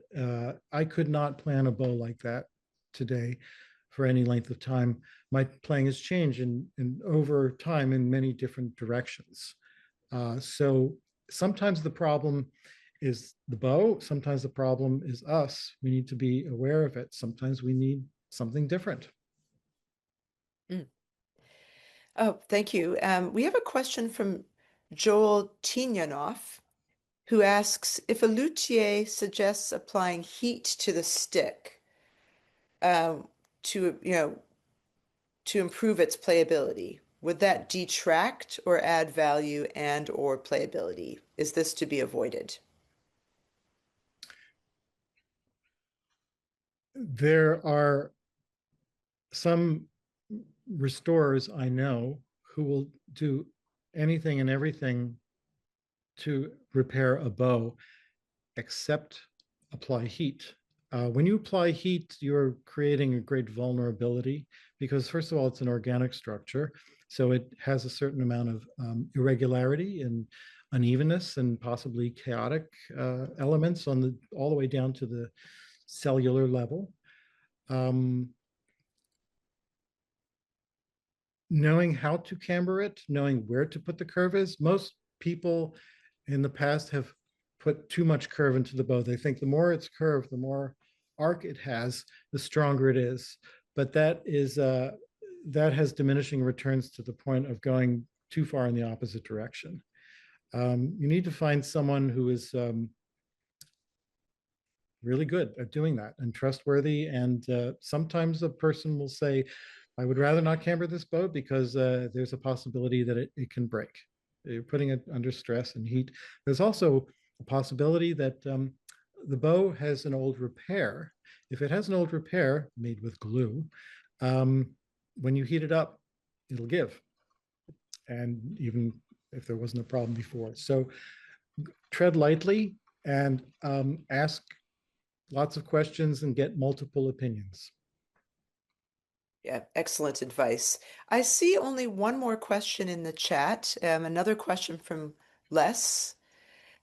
I could not plan a bow like that today for any length of time. My playing has changed over time in many different directions. So sometimes the problem is the bow, sometimes the problem is us. We need to be aware of it. Sometimes we need something different. Mm. Oh, thank you. We have a question from Joel Tignanoff, who asks if a luthier suggests applying heat to the stick um, to, to improve its playability. Would that detract or add value and or playability? Is this to be avoided? There are some restorers I know who will do anything and everything to repair a bow except apply heat. When you apply heat, you're creating a great vulnerability because, first of all, it's an organic structure. So it has a certain amount of irregularity and unevenness and possibly chaotic elements all the way down to the cellular level. Um, Knowing how to camber it, knowing where to put the curve is. Most people in the past have put too much curve into the bow. They think the more it's curved, the more arc it has, the stronger it is. But that has diminishing returns to the point of going too far in the opposite direction. You need to find someone who really good at doing that and trustworthy. And sometimes a person will say, I would rather not camber this bow because there's a possibility that it can break. You're putting it under stress and heat. There's also a possibility that the bow has an old repair. If it has an old repair made with glue, when you heat it up, it'll give. And even if there wasn't a problem before. So tread lightly and ask lots of questions and get multiple opinions. Yeah, excellent advice. I see only one more question in the chat. Another question from Les.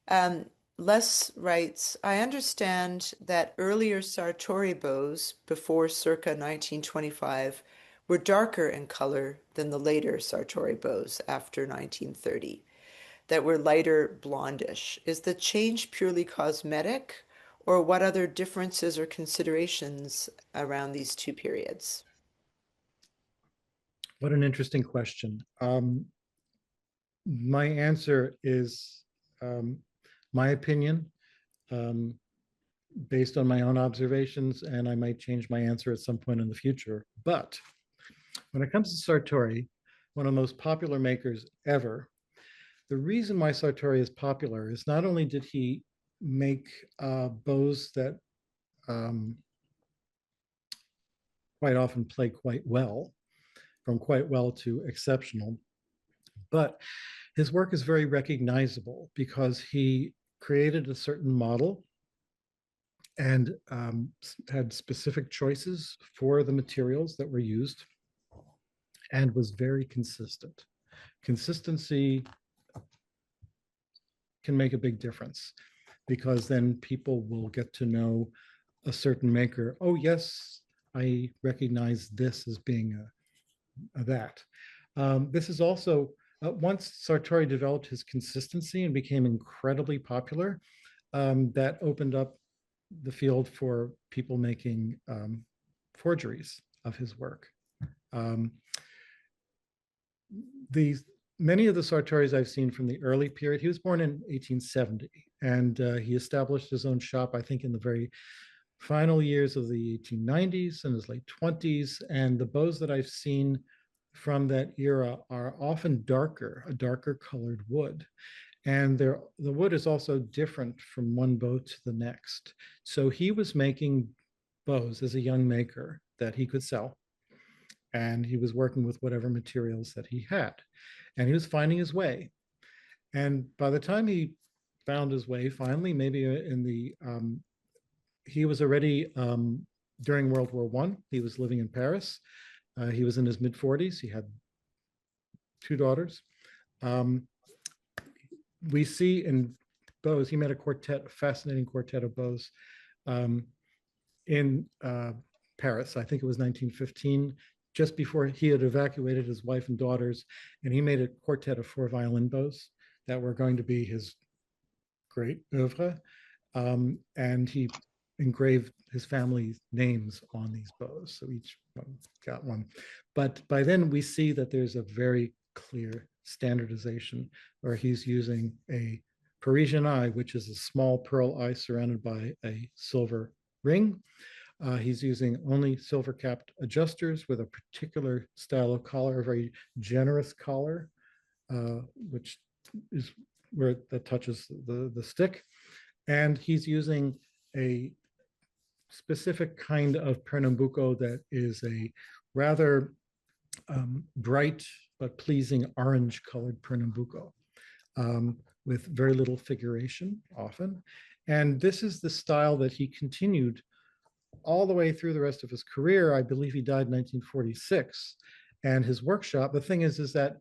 Um, Les writes, I understand that earlier Sartori bows before circa 1925 were darker in color than the later Sartori bows after 1930, that were lighter blondish. Is the change purely cosmetic, or what other differences or considerations around these two periods? What an interesting question. My answer is my opinion, um, based on my own observations, and I might change my answer at some point in the future. But when it comes to Sartori, one of the most popular makers ever, the reason why Sartori is popular is not only did he make bows that quite often play quite well, from quite well to exceptional, but his work is very recognizable because he created a certain model and had specific choices for the materials that were used and was very consistent. Consistency can make a big difference because then people will get to know a certain maker. Oh, yes, I recognize this as being a that. This is also, once Sartori developed his consistency and became incredibly popular, that opened up the field for people making forgeries of his work. These Many of the Sartoris I've seen from the early period, he was born in 1870, and he established his own shop, I think, in the very final years of the 1890s and his late 20s. And the bows that I've seen from that era are often darker, a darker colored wood. And the wood is also different from one bow to the next. So he was making bows as a young maker that he could sell. And he was working with whatever materials that he had. And he was finding his way. And by the time he found his way, finally, maybe in the, he was already, during World War I, he was living in Paris. He was in his mid 40s. He had 2 daughters. We see in bows, he made a quartet, a fascinating quartet of bows in Paris. I think it was 1915, just before he had evacuated his wife and daughters, and he made a quartet of 4 violin bows that were going to be his great oeuvre. And he engraved his family's names on these bows, so each one got one. But by then we see that there's a very clear standardization where he's using a Parisian eye, which is a small pearl eye surrounded by a silver ring. He's using only silver capped adjusters with a particular style of collar, a very generous collar, which is where that touches the stick. And he's using a specific kind of Pernambuco that is a rather bright but pleasing orange colored Pernambuco, with very little figuration often. And this is the style that he continued all the way through the rest of his career. I believe he died in 1946. And his workshop, the thing is that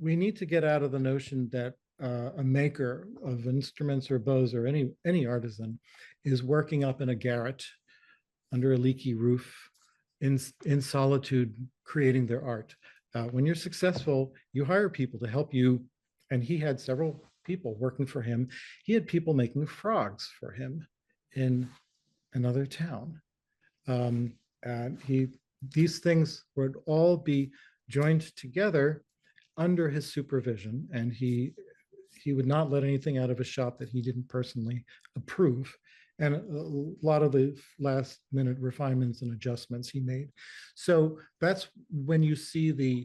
we need to get out of the notion that a maker of instruments or bows or any artisan is working up in a garret under a leaky roof in solitude creating their art. When you're successful, you hire people to help you. And he had several people working for him. He had people making frogs for him in another town. And these things would all be joined together under his supervision, and he would not let anything out of his shop that he didn't personally approve. and a lot of the last minute refinements and adjustments he made. So that's when you see the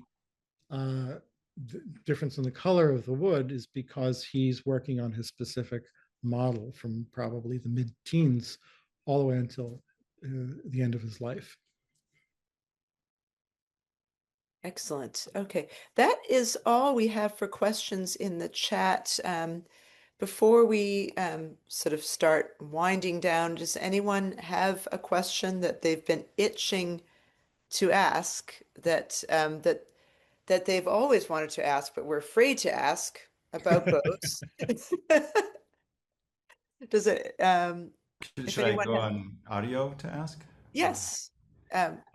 difference in the color of the wood, is because he's working on his specific model from probably the mid-teens all the way until the end of his life. Excellent. Okay, that is all we have for questions in the chat. Before we sort of start winding down, does anyone have a question that they've been itching to ask, that they've always wanted to ask but were afraid to ask about bows? Does it, if Should I anyone go has, on audio to ask? yes.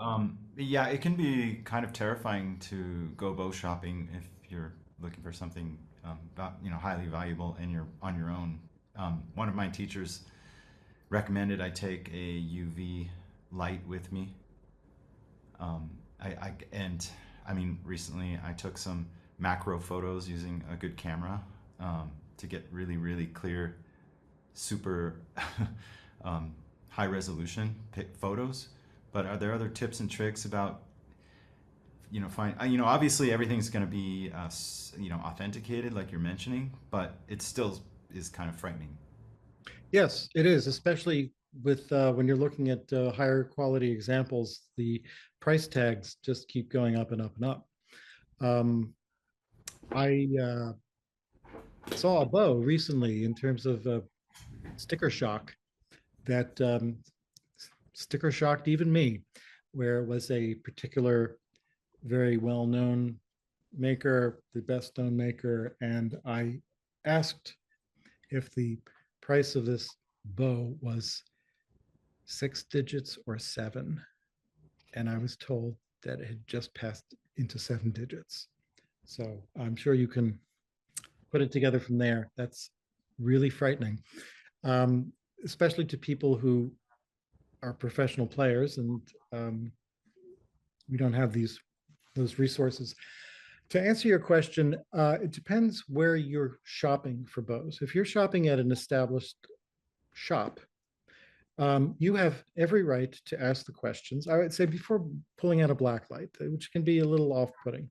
Um, Yeah, it can be kind of terrifying to go bow shopping if you're looking for something, highly valuable and you're on your own. One of my teachers recommended I take a UV light with me. I mean, recently I took some macro photos using a good camera to get really, really clear, super high resolution photos. But are there other tips and tricks about, obviously everything's going to be, authenticated like you're mentioning, but it still is kind of frightening. Yes, it is, especially with when you're looking at higher quality examples, the price tags just keep going up and up and up. I saw a bow recently in terms of sticker shock that sticker shocked even me, where it was a particular very well-known maker, the best known maker, and I asked if the price of this bow was 6 digits or 7, and I was told that it had just passed into 7 digits. So I'm sure you can put it together from there. That's really frightening, especially to people who are professional players, and we don't have those resources. To answer your question, it depends where you're shopping for bows. If you're shopping at an established shop, you have every right to ask the questions. I would say before pulling out a black light, which can be a little off-putting.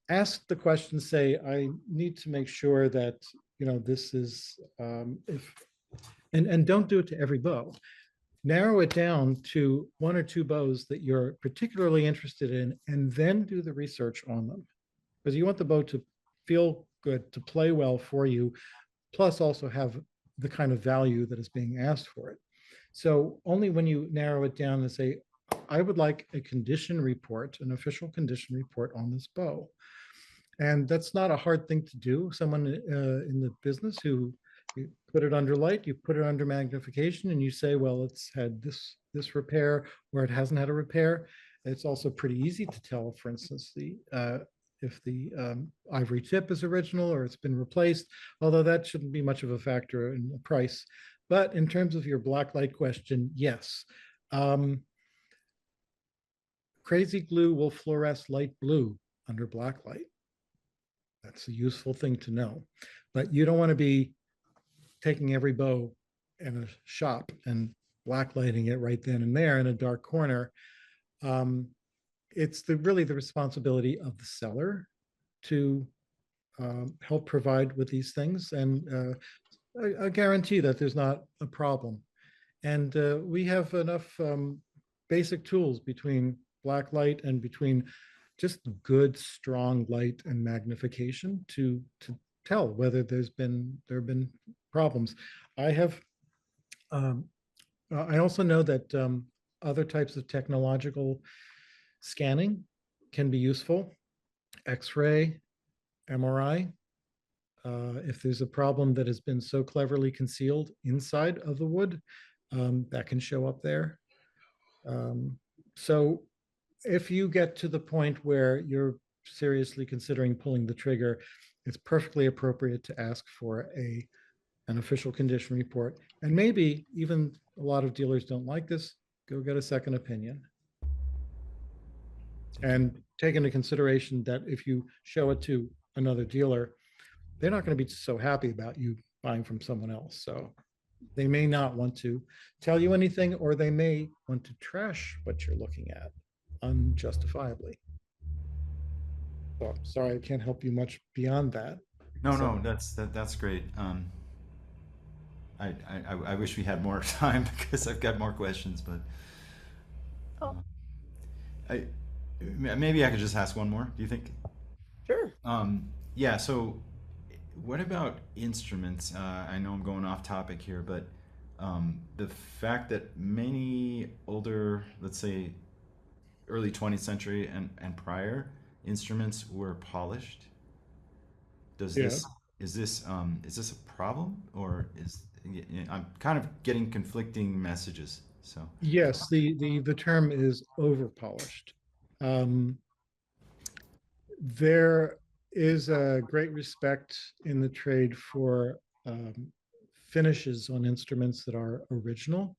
Ask the question, say, I need to make sure that, this is, and don't do it to every bow. Narrow it down to 1 or 2 bows that you're particularly interested in, and then do the research on them. Because you want the bow to feel good, to play well for you, plus also have the kind of value that is being asked for it. So only when you narrow it down and say, I would like a condition report, an official condition report on this bow. And that's not a hard thing to do. Someone in the business who, you put it under light, you put it under magnification, and you say, well, it's had this repair, or it hasn't had a repair. It's also pretty easy to tell, for instance, if the ivory tip is original or it's been replaced, although that shouldn't be much of a factor in the price. But in terms of your black light question, yes. Crazy glue will fluoresce light blue under black light. That's a useful thing to know. But you don't want to be taking every bow in a shop and blacklighting it right then and there in a dark corner. It's really the responsibility of the seller to help provide with these things, and a guarantee that there's not a problem. And we have enough basic tools between black light and between just good, strong light and magnification to tell whether there have been problems. I also know that other types of technological scanning can be useful. X-ray, MRI. If there's a problem that has been so cleverly concealed inside of the wood, that can show up there. So if you get to the point where you're seriously considering pulling the trigger, it's perfectly appropriate to ask for an official condition report. And maybe, even a lot of dealers don't like this, go get a second opinion. And take into consideration that if you show it to another dealer, they're not going to be so happy about you buying from someone else. So They may not want to tell you anything, or they may want to trash what you're looking at unjustifiably. So I'm sorry, I can't help you much beyond that. No, Except, no, that's great. I wish we had more time because I've got more questions, but I maybe I could just ask one more. Do you think? Sure. Yeah. So, what about instruments? I know I'm going off topic here, but the fact that many older, let's say, early 20th century and prior instruments were polished. Does yeah, this is this a problem or I'm kind of getting conflicting messages. So yes, the term is over polished. Um, there is a great respect in the trade for finishes on instruments that are original,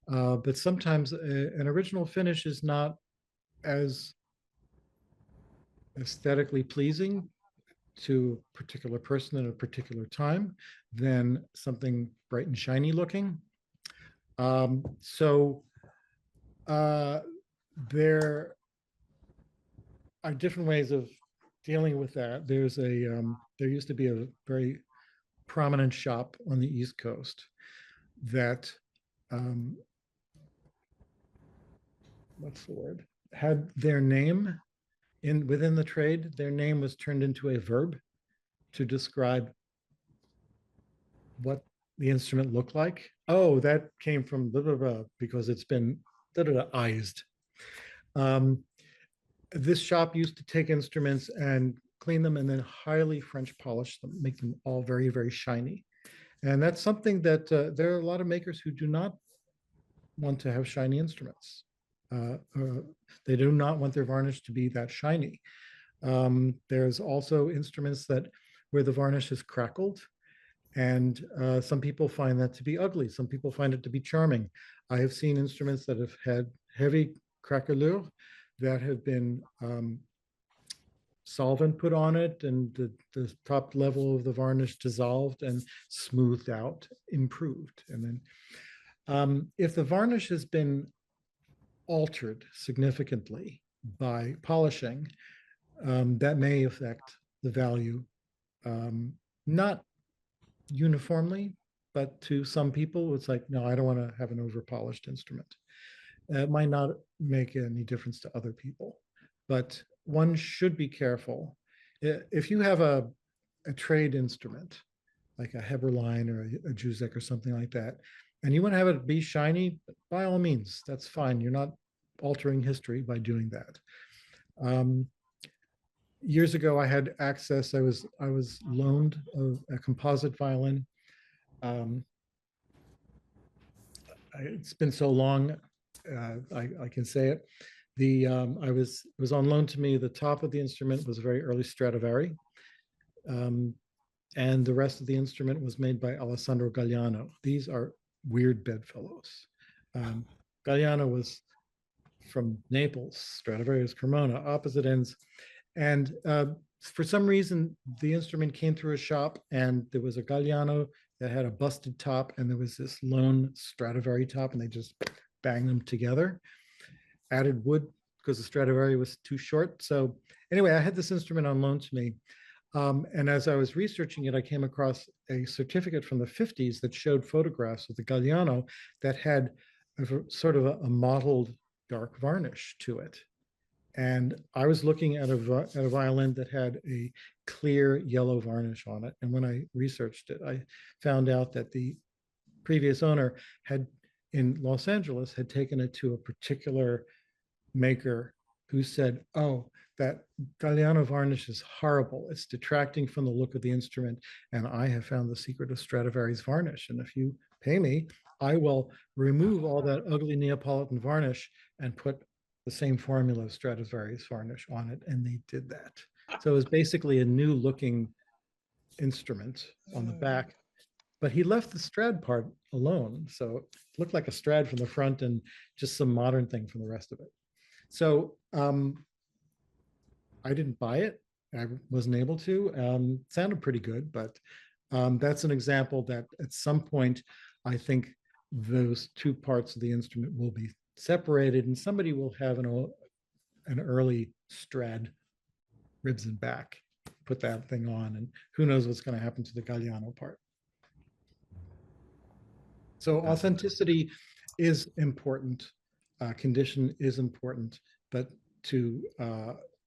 but sometimes an original finish is not as aesthetically pleasing to a particular person at a particular time than something bright and shiny looking. So uh, there are different ways of dealing with that. There used to be a very prominent shop on the East Coast that um, what's the word, had their name in within the trade. Their name was turned into a verb to describe what the instrument looked like. Oh, that came from blah, blah, blah, because it's been blah, blah, blah-ized. Um, this shop used to take instruments and clean them and then highly French polish them, make them all very, very shiny. And that's something that there are a lot of makers who do not want to have shiny instruments. They do not want their varnish to be that shiny. There's also instruments that where the varnish is crackled, and some people find that to be ugly. Some people find it to be charming. I have seen instruments that have had heavy craquelure that have been solvent put on it, and the top level of the varnish dissolved and smoothed out, improved. And then if the varnish has been altered significantly by polishing, that may affect the value, not uniformly, but to some people, it's like, no, I don't want to have an over polished instrument. It might not make any difference to other people, but one should be careful. If you have a trade instrument, like a Heberlein or a Juzek or something like that, and you want to have it be shiny, by all means, that's fine. You're not altering history by doing that. Years ago, I had access. I was loaned a composite violin. Um, it's been so long, I can say it. It was on loan to me. The top of the instrument was a very early Stradivari, um, and the rest of the instrument was made by Alessandro Galliano. These are weird bedfellows. Galliano was from Naples, Stradivari was Cremona, opposite ends. And for some reason, the instrument came through a shop, and there was a Galliano that had a busted top, and there was this lone Stradivari top, and they just banged them together, added wood because the Stradivari was too short. So anyway, I had this instrument on loan to me. And as I was researching it, I came across a certificate from the 50s that showed photographs of the Galliano that had sort of a mottled dark varnish to it. And I was looking at a violin that had a clear yellow varnish on it. And when I researched it, I found out that the previous owner had in Los Angeles had taken it to a particular maker who said, "Oh, that Galliano varnish is horrible. It's detracting from the look of the instrument. And I have found the secret of Stradivari's varnish. And if you pay me, I will remove all that ugly Neapolitan varnish and put the same formula of Stradivari's varnish on it." And they did that. So it was basically a new looking instrument on the back, but he left the Strad part alone. So it looked like a Strad from the front and just some modern thing from the rest of it. So I didn't buy it. I wasn't able to. Sounded pretty good, but That's an example that at some point, I think those two parts of the instrument will be separated and somebody will have an early Strad ribs and back, put that thing on, and who knows what's going to happen to the Galliano part. So authenticity is important, condition is important, but to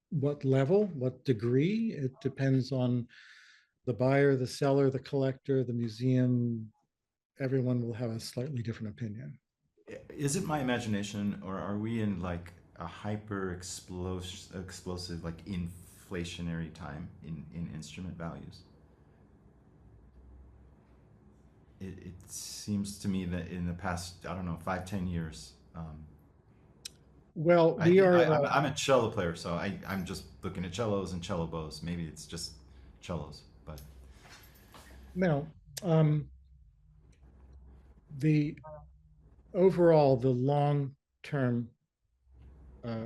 what level, what degree, it depends on the buyer, the seller, the collector, the museum. Everyone will have a slightly different opinion. Is it my imagination, or are we in like a hyper explosive, like inflationary time in instrument values? It seems to me that in the past, I don't know, 5, 10 years, Well, I, we are, I'm a cello player, so I'm just looking at cellos and cello bows. Maybe it's just cellos, but now, the overall, the long-term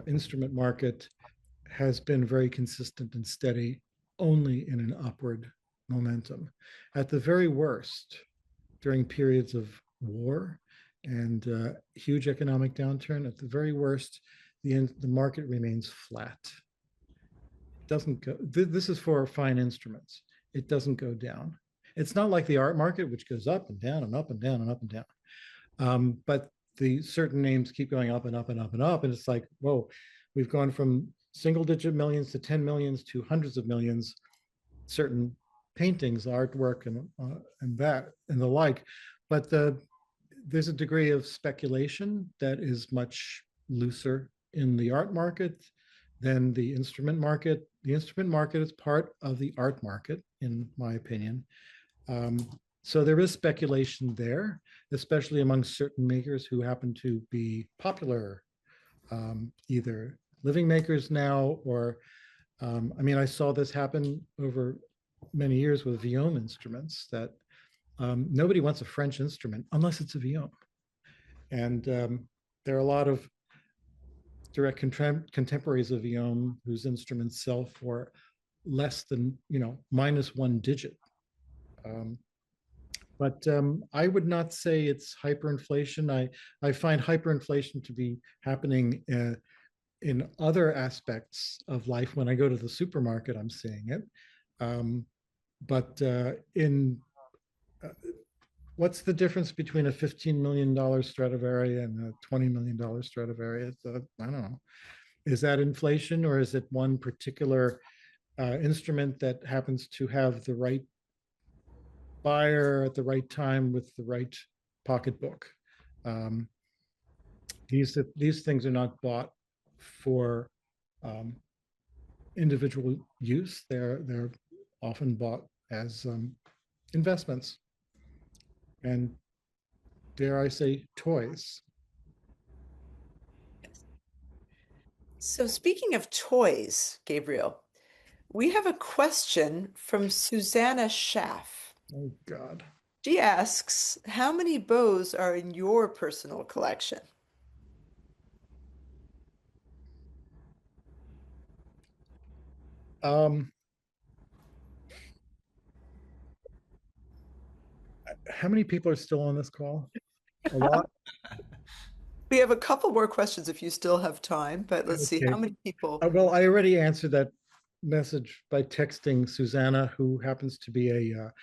instrument market has been very consistent and steady, only in an upward momentum. At the very worst, during periods of war and huge economic downturn, at the very worst, the market remains flat. It doesn't go. This is for fine instruments. It doesn't go down. It's not like the art market, which goes up and down and up and down and up and down. But the certain names keep going up and up and up and up. And it's like, whoa, we've gone from single digit millions to 10 millions to hundreds of millions, certain paintings, artwork, and that and the like. But there's a degree of speculation that is much looser in the art market than the instrument market. The instrument market is part of the art market, in my opinion. So there is speculation there, especially among certain makers who happen to be popular, either living makers now or, I mean, I saw this happen over many years with violin instruments that nobody wants a French instrument unless it's a violin. And there are a lot of direct contemporaries of violin whose instruments sell for less than, minus one digit. But I would not say it's hyperinflation. I find hyperinflation to be happening in other aspects of life. When I go to the supermarket, I'm seeing it. But what's the difference between a $15 million Stradivari and a $20 million Stradivari? I don't know. Is that inflation, or is it one particular instrument that happens to have the right buyer at the right time with the right pocketbook? These things are not bought for individual use. They're often bought as investments, and dare I say, toys. So speaking of toys, Gabriel, we have a question from Susanna Schaff. Oh God. She asks, how many bows are in your personal collection? How many people are still on this call? A lot. We have a couple more questions if you still have time, but let's see Okay. how many people. Well, I already answered that message by texting Susanna, who happens to be a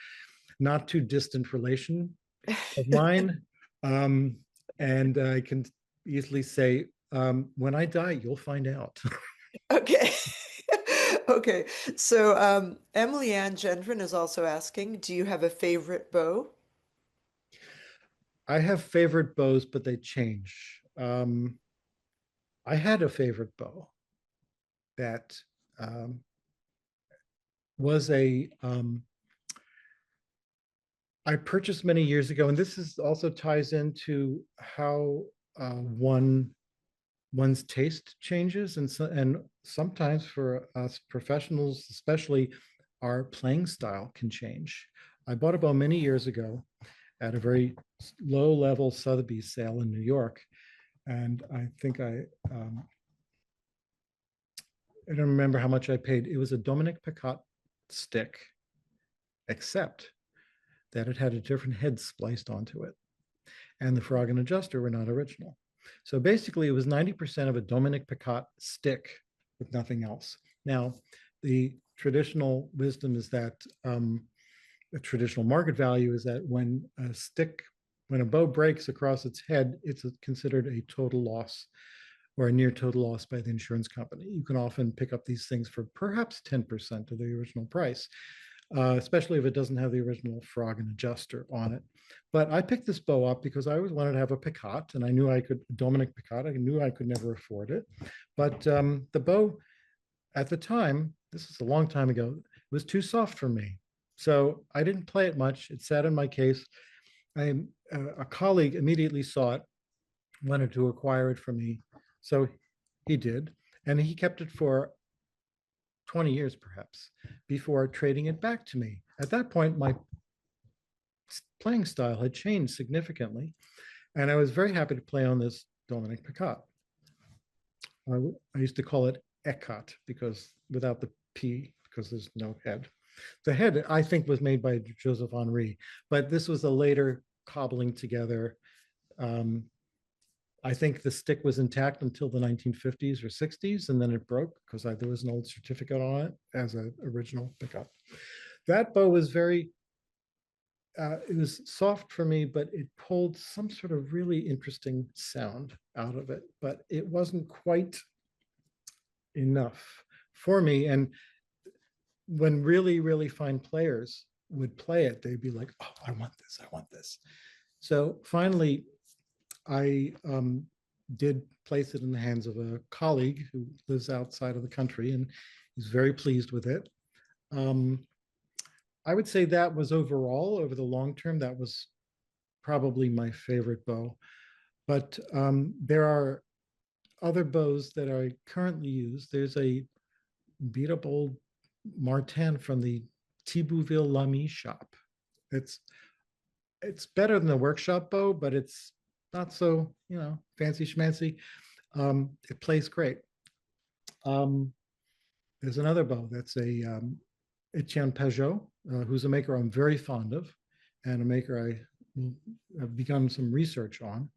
not too distant relation of mine. And I can easily say, when I die, you'll find out. Okay. Okay. So Emily Ann Gendron is also asking, do you have a favorite bow? I have favorite bows, but they change. I had a favorite bow that was I purchased many years ago, and this is also ties into how one's taste changes, and sometimes for us professionals, especially, our playing style can change. I bought a bow many years ago at a very low-level Sotheby's sale in New York, and I think I don't remember how much I paid. It was a Dominic Picot stick, except that it had a different head spliced onto it. And the frog and adjuster were not original. So basically, it was 90% of a Dominic Picot stick with nothing else. Now, the traditional wisdom is that the traditional market value is that when a bow breaks across its head, it's considered a total loss or a near total loss by the insurance company. You can often pick up these things for perhaps 10% of the original price, especially if it doesn't have the original frog and adjuster on it. But I picked this bow up because I always wanted to have a Picot, and I knew I could, Dominic Picot, I knew I could never afford it. But the bow at the time, this is a long time ago, it was too soft for me. So I didn't play it much. It sat in my case. A colleague immediately saw it, wanted to acquire it from me. So he did. And he kept it for 20 years, perhaps, before trading it back to me. At that point, my playing style had changed significantly. And I was very happy to play on this Dominic Picot. I used to call it Ecot because without the P, because there's no head. The head, I think, was made by Joseph Henri, but this was a later cobbling together. I think the stick was intact until the 1950s or 60s, and then it broke because there was an old certificate on it as an original pickup. That bow was it was soft for me, but it pulled some sort of really interesting sound out of it, but it wasn't quite enough for me. And when really, really fine players would play it, they'd be like, oh, I want this, I want this. So finally, I did place it in the hands of a colleague who lives outside of the country, and he's very pleased with it. I would say that was overall, over the long term, that was probably my favorite bow. But there are other bows that I currently use. There's a beat up old Martin from the Thibouville Lamy shop. It's better than the workshop bow, but it's not so, fancy schmancy. It plays great. There's another bow that's a Etienne Peugeot, who's a maker I'm very fond of, and a maker I've begun some research on,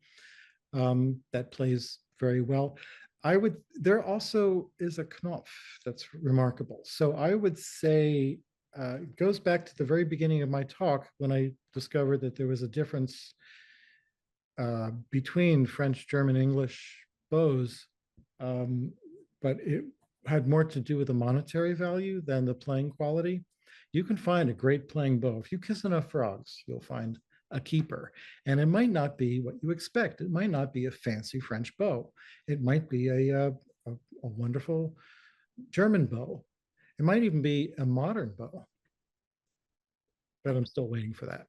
that plays very well. There also is a Knopf that's remarkable. So I would say it goes back to the very beginning of my talk when I discovered that there was a difference between French, German, English bows, but it had more to do with the monetary value than the playing quality. You can find a great playing bow. If you kiss enough frogs, you'll find a keeper. And it might not be what you expect. It might not be a fancy French bow. It might be a wonderful German bow. It might even be a modern bow. But I'm still waiting for that.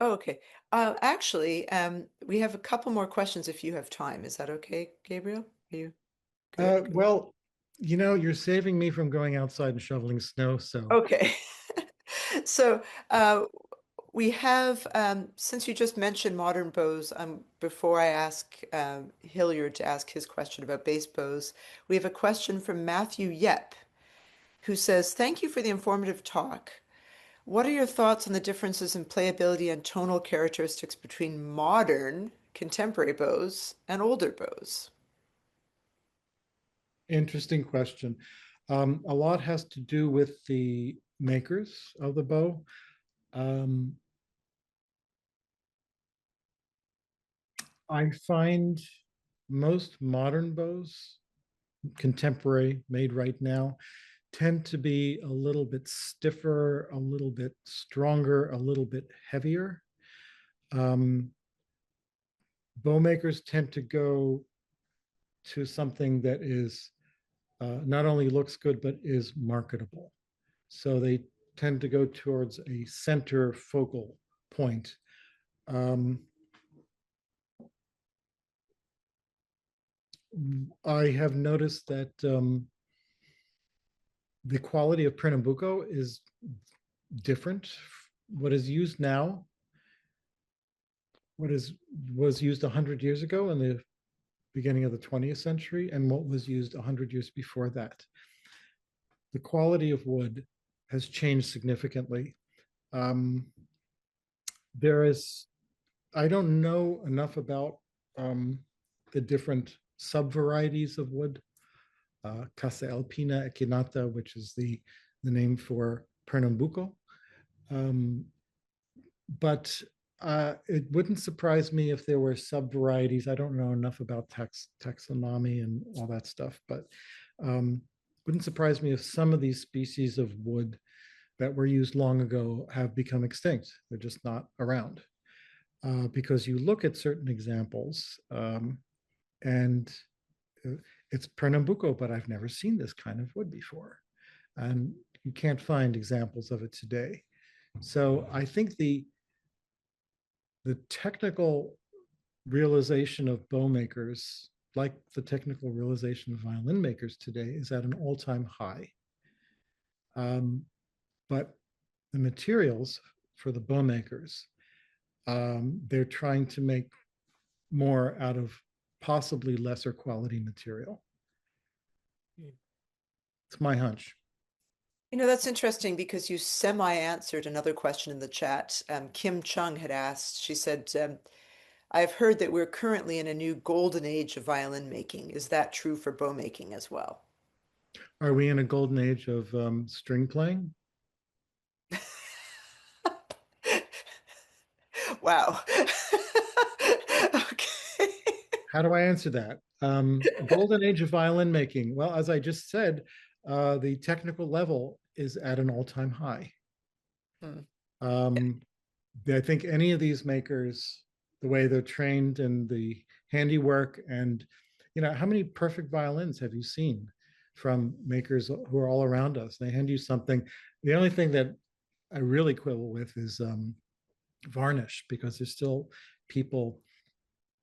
Oh, okay. Actually, we have a couple more questions if you have time. Is that okay, Gabriel? Are you good? Well, you're saving me from going outside and shoveling snow. So Okay. So we have, since you just mentioned modern bows, before I ask Hilliard to ask his question about bass bows, we have a question from Matthew Yep, who says, "Thank you for the informative talk. What are your thoughts on the differences in playability and tonal characteristics between modern contemporary bows and older bows?" interesting question. A lot has to do with the makers of the bow. I find most modern bows, contemporary, made right now, tend to be a little bit stiffer, a little bit stronger, a little bit heavier. Bow makers tend to go to something that is not only looks good, but is marketable. So they tend to go towards a center focal point. I have noticed that the quality of Pernambuco is different. What is used now, was used 100 years ago in the beginning of the 20th century, and what was used 100 years before that. The quality of wood has changed significantly. There is, I don't know enough about the different subvarieties of wood. Casa Alpina Echinata, which is the name for Pernambuco. But it wouldn't surprise me if there were sub-varieties. I don't know enough about taxonomy and all that stuff, but wouldn't surprise me if some of these species of wood that were used long ago have become extinct. They're just not around. Because you look at certain examples and it's Pernambuco, but I've never seen this kind of wood before. And you can't find examples of it today. So I think the technical realization of bow makers, like the technical realization of violin makers today, is at an all-time high. But the materials for the bow makers, they're trying to make more out of possibly lesser quality material. It's my hunch. You know, that's interesting because you semi-answered another question in the chat. Kim Chung had asked, she said, I've heard that we're currently in a new golden age of violin making. Is that true for bow making as well? Are we in a golden age of string playing? Wow. Okay. How do I answer that? Golden age of violin making. Well, as I just said, the technical level is at an all-time high. Hmm. I think any of these makers, the way they're trained and the handiwork, and how many perfect violins have you seen from makers who are all around us? They hand you something. The only thing that I really quibble with is varnish, because there's still people,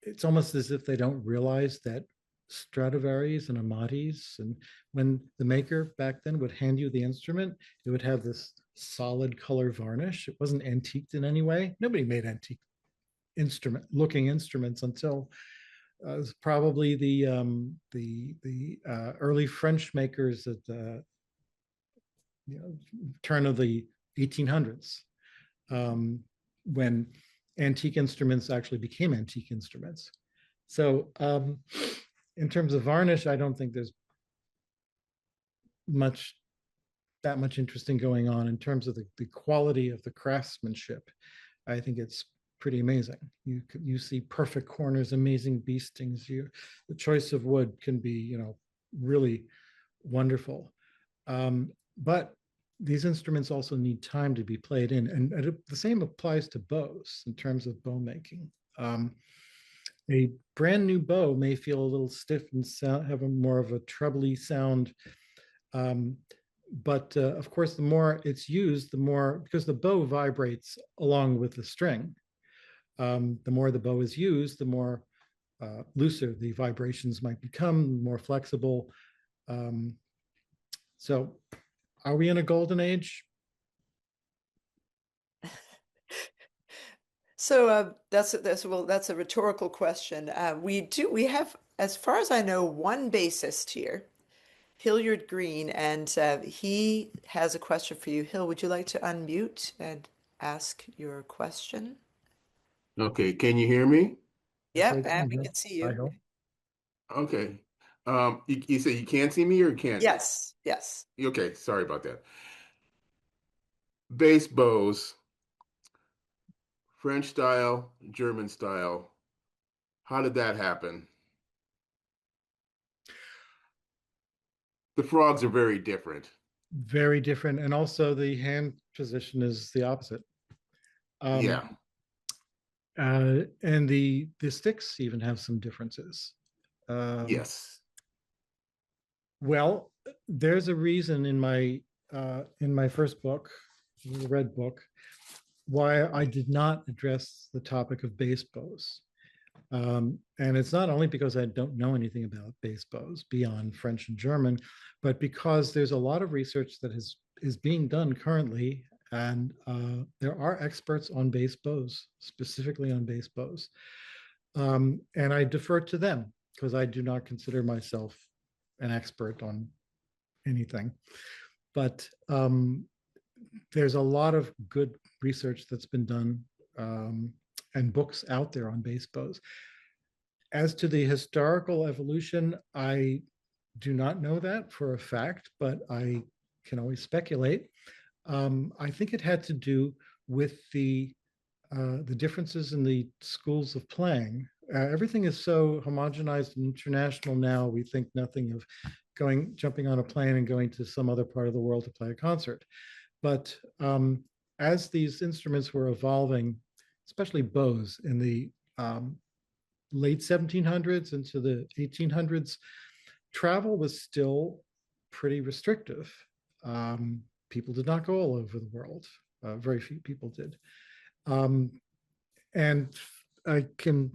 it's almost as if they don't realize that Stradivarius and Amatis, and when the maker back then would hand you the instrument, it would have this solid color varnish. It wasn't antiqued in any way. Nobody made antique looking instruments until it was probably the early French makers at the turn of the 1800s, when antique instruments actually became antique instruments. So in terms of varnish, I don't think there's that much interesting going on. In terms of the quality of the craftsmanship, I think it's pretty amazing. You see perfect corners, amazing beastings. The choice of wood can be really wonderful. But these instruments also need time to be played in, and the same applies to bows in terms of bow making. A brand new bow may feel a little stiff and have more of a trebly sound. But of course, the more it's used, the more, because the bow vibrates along with the string, the more the bow is used, the more looser the vibrations might become, more flexible. So are we in a golden age? So that's a rhetorical question. We have, as far as I know, one bassist here, Hilliard Green, and he has a question for you. Hill, would you like to unmute and ask your question? Okay, can you hear me? Yep, and we can see you. Okay. You said you can't see me or you can't? Yes, yes. Okay, sorry about that. Bass bows, French style, German style. How did that happen? The frogs are very different. Very different, and also the hand position is the opposite. Yeah. And the sticks even have some differences. Yes. Well, there's a reason in my first book, the Red Book, why I did not address the topic of bass bows. And it's not only because I don't know anything about bass bows beyond French and German, but because there's a lot of research that is being done currently, and there are experts on bass bows, specifically on bass bows. And I defer to them because I do not consider myself an expert on anything. But there's a lot of good research that's been done and books out there on bass bows. As to the historical evolution, I do not know that for a fact, but I can always speculate. I think it had to do with the differences in the schools of playing. Everything is so homogenized and international now. We think nothing of jumping on a plane and going to some other part of the world to play a concert. But as these instruments were evolving, especially bows in the late 1700s into the 1800s, travel was still pretty restrictive. People did not go all over the world. Very few people did. And I can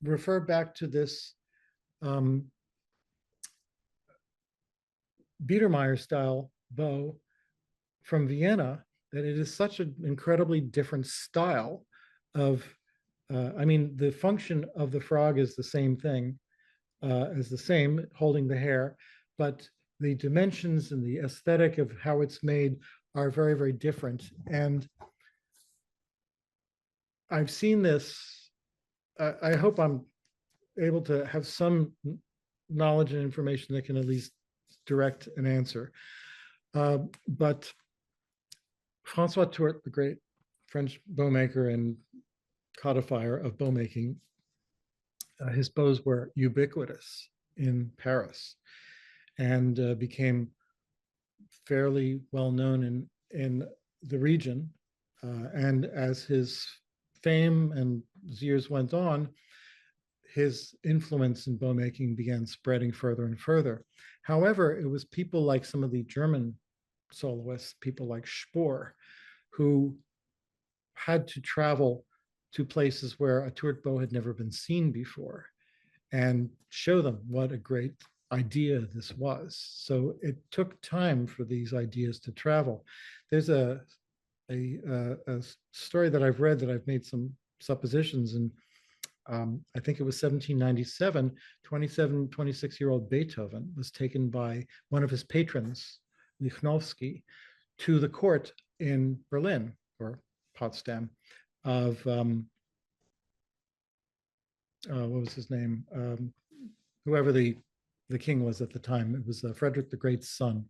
refer back to this Biedermeier style bow from Vienna, that it is such an incredibly different style of, I mean, the function of the frog is the same thing, is the same, holding the hair, but the dimensions and the aesthetic of how it's made are very, very different. And I've seen this. I hope I'm able to have some knowledge and information that can at least direct an answer. But Francois Tourte, the great French bowmaker and codifier of bowmaking, his bows were ubiquitous in Paris and became fairly well known in the region. And as his fame and as years went on, his influence in bowmaking began spreading further and further. However, it was people like some of the German soloists, people like Spohr, who had to travel to places where a Tourte bow had never been seen before and show them what a great idea this was. So it took time for these ideas to travel. There's a story that I've read that I've made some suppositions, and I think it was 1797, 26-year-old Beethoven was taken by one of his patrons, Lichnowsky, to the court in Berlin or Potsdam of, what was his name? Whoever the king was at the time. It was Frederick the Great's son,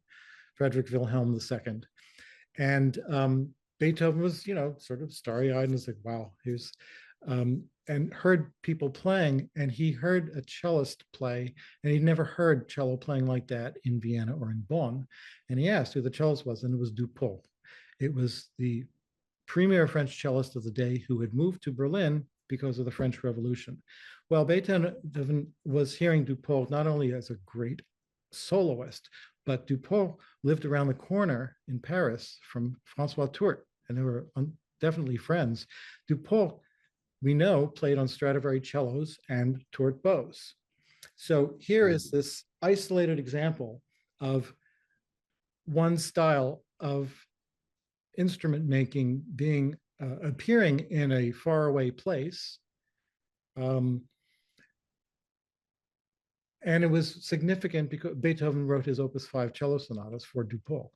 Frederick Wilhelm II. And Beethoven was, sort of starry-eyed and was like, wow, here's, and heard people playing, and he heard a cellist play, and he'd never heard cello playing like that in Vienna or in Bonn. And he asked who the cellist was, and it was Dupont. It was the premier French cellist of the day who had moved to Berlin because of the French Revolution. Well, Beethoven was hearing Dupont not only as a great soloist, but Dupont lived around the corner in Paris from Francois Tourte, and they were definitely friends. Dupont, we know, played on Stradivari cellos and Tourte bows. So here is this isolated example of one style of instrument making being appearing in a faraway place. And it was significant because Beethoven wrote his Opus 5 cello sonatas for Dupont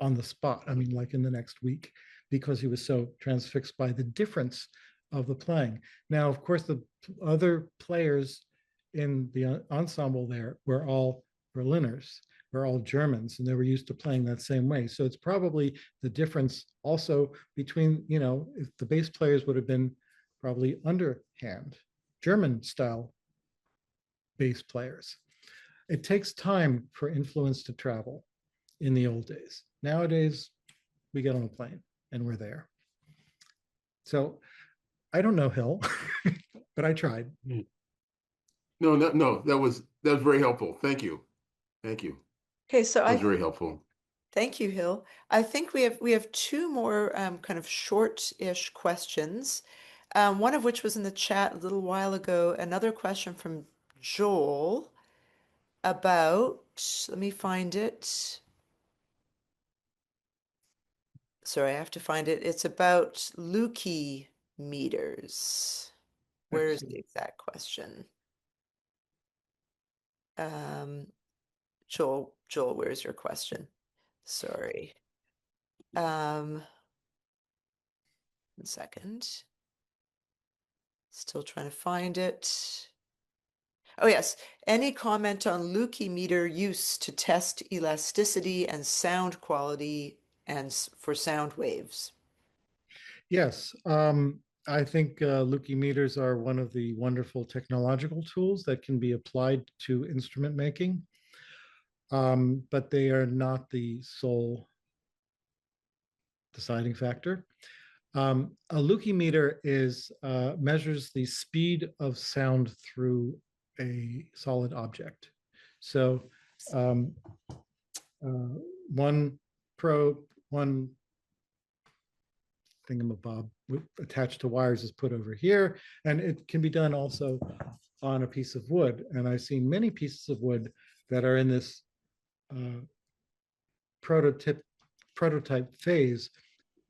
on the spot. I mean, like in the next week, because he was so transfixed by the difference of the playing. Now, of course, the other players in the ensemble there were all Berliners, were all Germans, and they were used to playing that same way. So it's probably the difference also between, if the bass players would have been probably underhand, German style bass players. It takes time for influence to travel in the old days. Nowadays, we get on a plane and we're there. So I don't know Hill, but I tried. No, that was very helpful. Thank you. Okay, so that was very helpful. Thank you, Hill. I think we have two more kind of short-ish questions. One of which was in the chat a little while ago. Another question from Joel about, let me find it. Sorry, I have to find it. It's about Lukey meters. Where is the exact question? Joel, where's your question? Sorry. 1 second. Still trying to find it. Oh, yes. Any comment on Lukey meter use to test elasticity and sound quality and for sound waves? Yes, I think Lukey meters are one of the wonderful technological tools that can be applied to instrument making, but they are not the sole deciding factor. A Lukey meter measures the speed of sound through a solid object. So one probe, one thingamabob attached to wires is put over here, and it can be done also on a piece of wood. And I've seen many pieces of wood that are in this prototype phase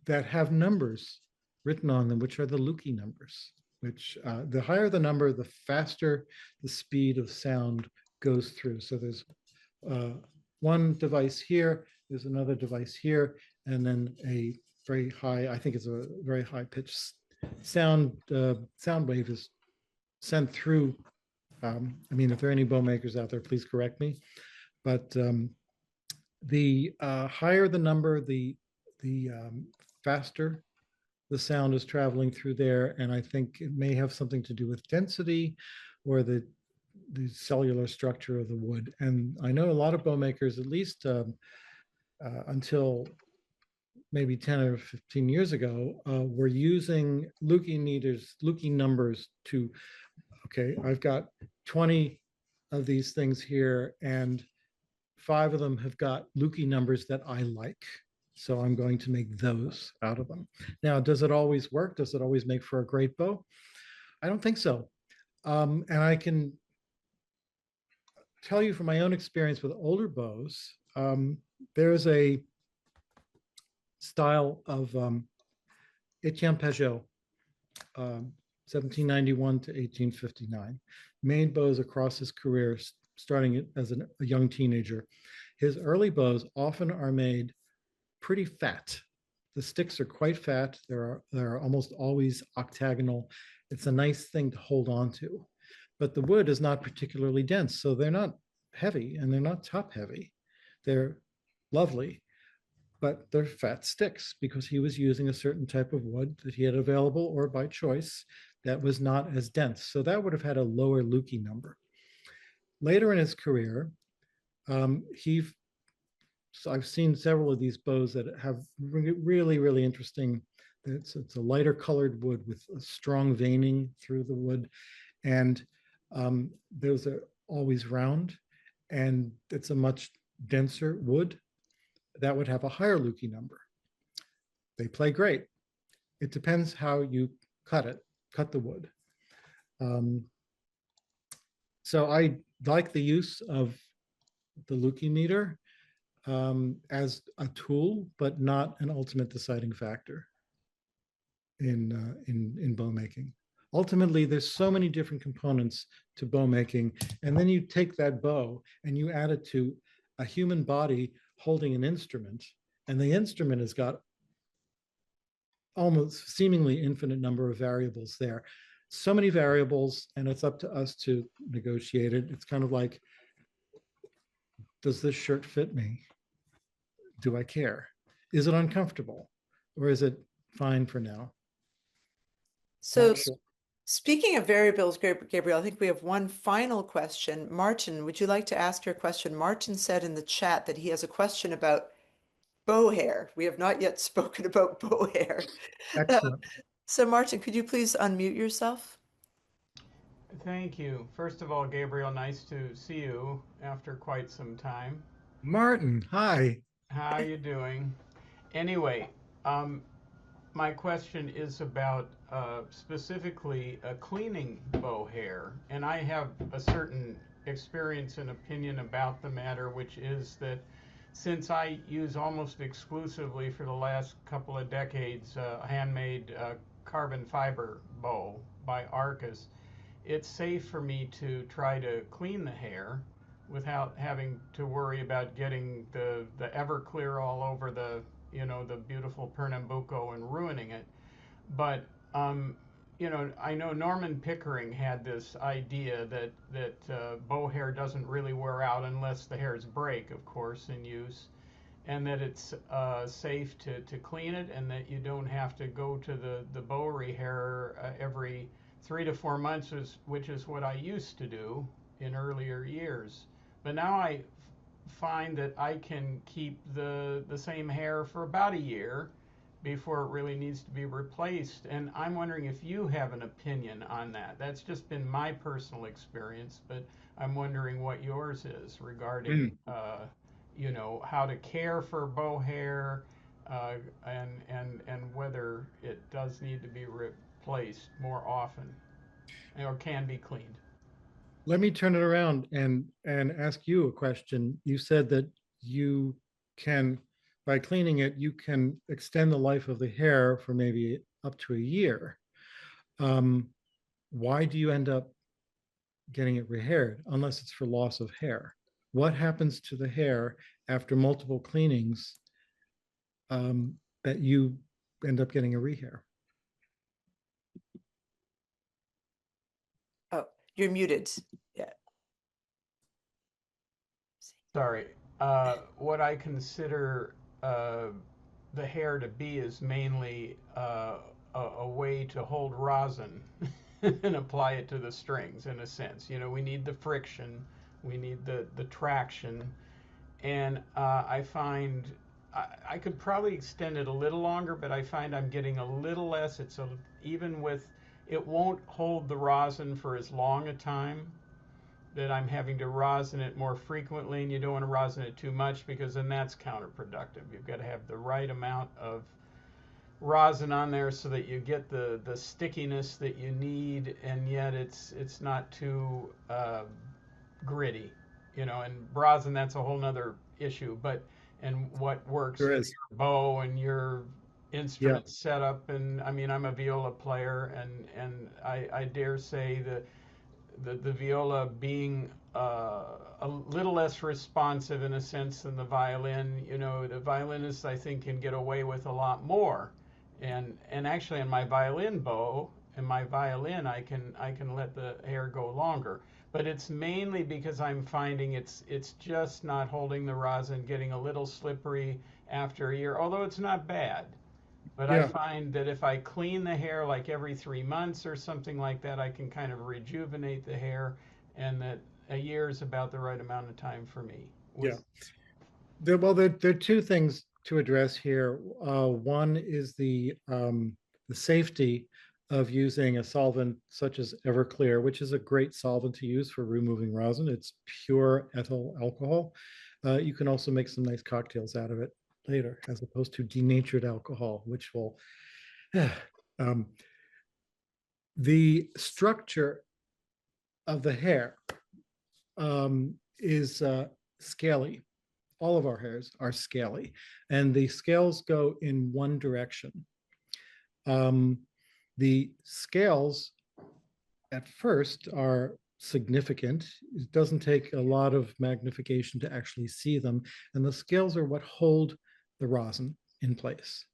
that have numbers written on them, which are the Lukey numbers, which the higher the number, the faster the speed of sound goes through. So there's one device here, there's another device here, and then a very high, I think it's a very high pitched sound wave is sent through. I mean, if there are any bow makers out there, please correct me. But the higher the number, the faster the sound is traveling through there. And I think it may have something to do with density or the cellular structure of the wood. And I know a lot of bow makers, at least until maybe 10 or 15 years ago, were using Lukey numbers to, okay, I've got 20 of these things here, and 5 of them have got Lukey numbers that I like. So I'm going to make those out of them. Now, does it always work? Does it always make for a great bow? I don't think so. And I can tell you from my own experience with older bows, there's a style of Etienne Peugeot, 1791 to 1859, made bows across his career, starting as a young teenager. His early bows often are made pretty fat. The sticks are quite fat. They're almost always octagonal. It's a nice thing to hold on to. But the wood is not particularly dense, so they're not heavy and they're not top heavy. They're lovely, but they're fat sticks because he was using a certain type of wood that he had available or by choice that was not as dense. So that would have had a lower Lukey number. Later in his career, so I've seen several of these bows that have really, really interesting. It's a lighter colored wood with a strong veining through the wood, and those are always round, and it's a much denser wood that would have a higher Lukey number. They play great. It depends how you cut the wood. So I like the use of the Lukey meter as a tool, but not an ultimate deciding factor in bow making. Ultimately, there's so many different components to bow making, and then you take that bow and you add it to a human body holding an instrument, and the instrument has got almost seemingly infinite number of variables there. So many variables, and it's up to us to negotiate it. It's kind of like, does this shirt fit me? Do I care? Is it uncomfortable? Or is it fine for now? So speaking of variables, Gabriel, I think we have one final question. Martin, would you like to ask your question? Martin said in the chat that he has a question about bow hair. We have not yet spoken about bow hair. Excellent. So Martin, could you please unmute yourself? Thank you. First of all, Gabriel, nice to see you after quite some time. Martin, hi. How you doing? Anyway, my question is about specifically cleaning bow hair, and I have a certain experience and opinion about the matter, which is that since I use almost exclusively for the last couple of decades a handmade carbon fiber bow by Arcus, it's safe for me to try to clean the hair without having to worry about getting the Everclear all over the beautiful Pernambuco and ruining it. But I know Norman Pickering had this idea that bow hair doesn't really wear out unless the hairs break, of course, in use, and that it's safe to clean it, and that you don't have to go to the bow rehair every 3 to 4 months, which is what I used to do in earlier years. But now I find that I can keep the same hair for about a year before it really needs to be replaced. And I'm wondering if you have an opinion on that. That's just been my personal experience, but I'm wondering what yours is regarding, how to care for bow hair, and whether it does need to be replaced more often or can be cleaned. Let me turn it around and ask you a question. You said that you can, by cleaning it, you can extend the life of the hair for maybe up to a year. Um, why do you end up getting it rehaired unless it's for loss of hair? What happens to the hair after multiple cleanings, that you end up getting a rehair? Oh, you're muted. Yeah. Sorry. What I consider the hair to be is mainly a way to hold rosin and apply it to the strings in a sense. We need the friction, we need the traction, and I find I could probably extend it a little longer, but I find I'm getting a little less. Even with it won't hold the rosin for as long a time, that I'm having to rosin it more frequently, and you don't want to rosin it too much because then that's counterproductive. You've got to have the right amount of rosin on there so that you get the stickiness that you need, and yet it's not too gritty, and rosin, that's a whole nother issue. But and what works There for is. your bow and your Yeah. instrument setup. And I mean, I'm a viola player, and I dare say that the viola being a little less responsive in a sense than the violin. The violinist, I think, can get away with a lot more. And actually, on my violin bow and my violin, I can let the hair go longer. But it's mainly because I'm finding it's just not holding the rosin, getting a little slippery after a year. Although it's not bad. But I Yeah. find that if I clean the hair like every 3 months or something like that, I can kind of rejuvenate the hair, and that a year is about the right amount of time for me. Yeah. There are two things to address here. One is the safety of using a solvent such as Everclear, which is a great solvent to use for removing rosin. It's pure ethyl alcohol. You can also make some nice cocktails out of it later, as opposed to denatured alcohol, which will. um, the structure of the hair is scaly. All of our hairs are scaly, and the scales go in one direction. Um, the scales at first are significant. It doesn't take a lot of magnification to actually see them, and the scales are what hold the rosin in place.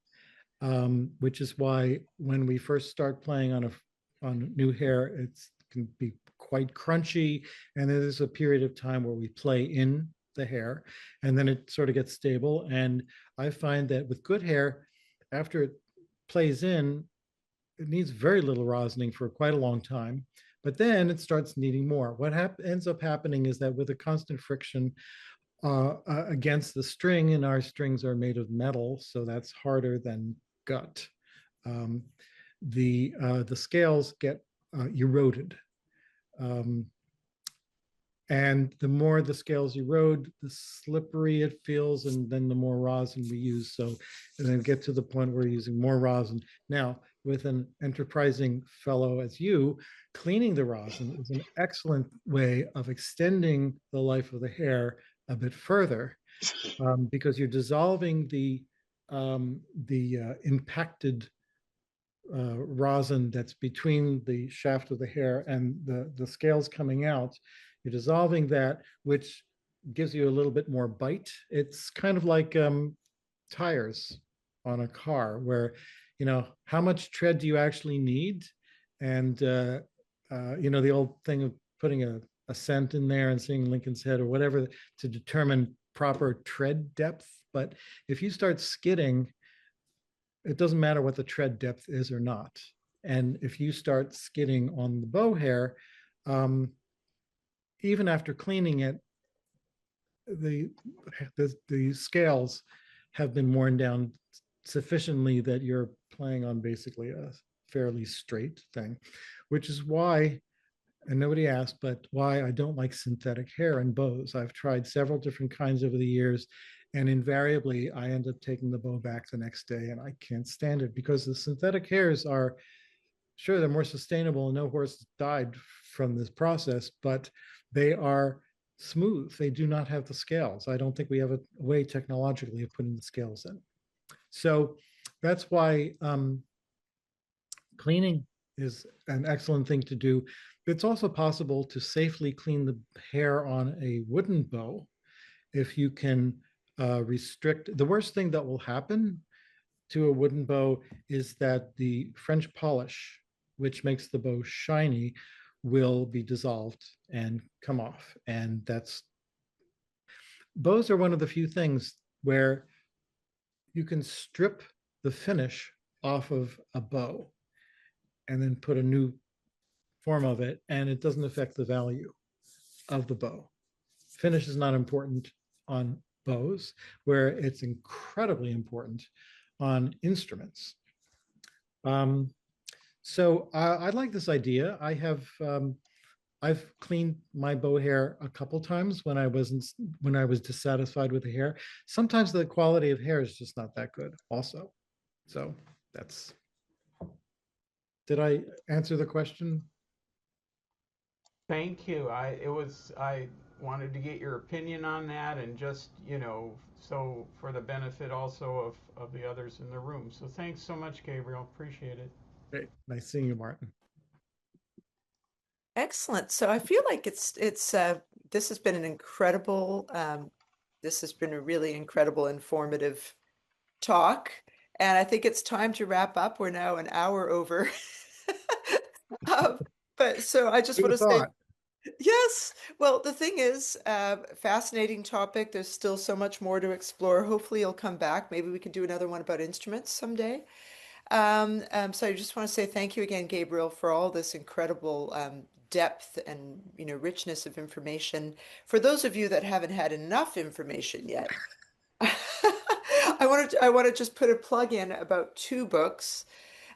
Which is why when we first start playing on new hair, it can be quite crunchy, and there's a period of time where we play in the hair, and then it sort of gets stable. And I find that with good hair, after it plays in, it needs very little rosining for quite a long time, but then it starts needing more. What ends up happening is that with a constant friction against the string, and our strings are made of metal, so that's harder than gut. Um, the scales get eroded, um, and the more the scales erode, the slippery it feels, and then the more rosin we use. So, and then get to the point where we're using more rosin. Now, with an enterprising fellow as you, cleaning the rosin is an excellent way of extending the life of the hair a bit further, because you're dissolving the impacted rosin that's between the shaft of the hair and the scales coming out. You're dissolving that, which gives you a little bit more bite. It's kind of like tires on a car, where how much tread do you actually need? And, the old thing of putting a cent in there and seeing Lincoln's head or whatever to determine proper tread depth. But if you start skidding, it doesn't matter what the tread depth is or not. And if you start skidding on the bow hair, even after cleaning it, the scales have been worn down sufficiently that you're playing on basically a fairly straight thing, which is why, and nobody asked, but why I don't like synthetic hair in bows. I've tried several different kinds over the years, and invariably I end up taking the bow back the next day, and I can't stand it because the synthetic hairs are, sure, they're more sustainable and no horse died from this process, but they are smooth. They do not have the scales. I don't think we have a way technologically of putting the scales in. So that's why cleaning is an excellent thing to do. It's also possible to safely clean the hair on a wooden bow if you can restrict. The worst thing that will happen to a wooden bow is that the French polish, which makes the bow shiny, will be dissolved and come off. And bows are one of the few things where you can strip the finish off of a bow and then put a new form of it, and it doesn't affect the value of the bow. Finish is not important on bows, where it's incredibly important on instruments. So I like this idea. I've cleaned my bow hair a couple times when I was dissatisfied with the hair. Sometimes the quality of hair is just not that good also. So did I answer the question? Thank you. I wanted to get your opinion on that, and just, so for the benefit also of the others in the room. So thanks so much, Gabriel. Appreciate it. Great. Nice seeing you, Martin. Excellent. So I feel like this has been an incredible, this has been a really incredible, informative talk. And I think it's time to wrap up. We're now an hour over. But so I just Who'd want to have say, thought? yes. Well, the thing is, fascinating topic. There's still so much more to explore. Hopefully you'll come back. Maybe we could do another one about instruments someday. So I just want to say thank you again, Gabriel, for all this incredible depth and richness of information. For those of you that haven't had enough information yet, I want to just put a plug in about two books.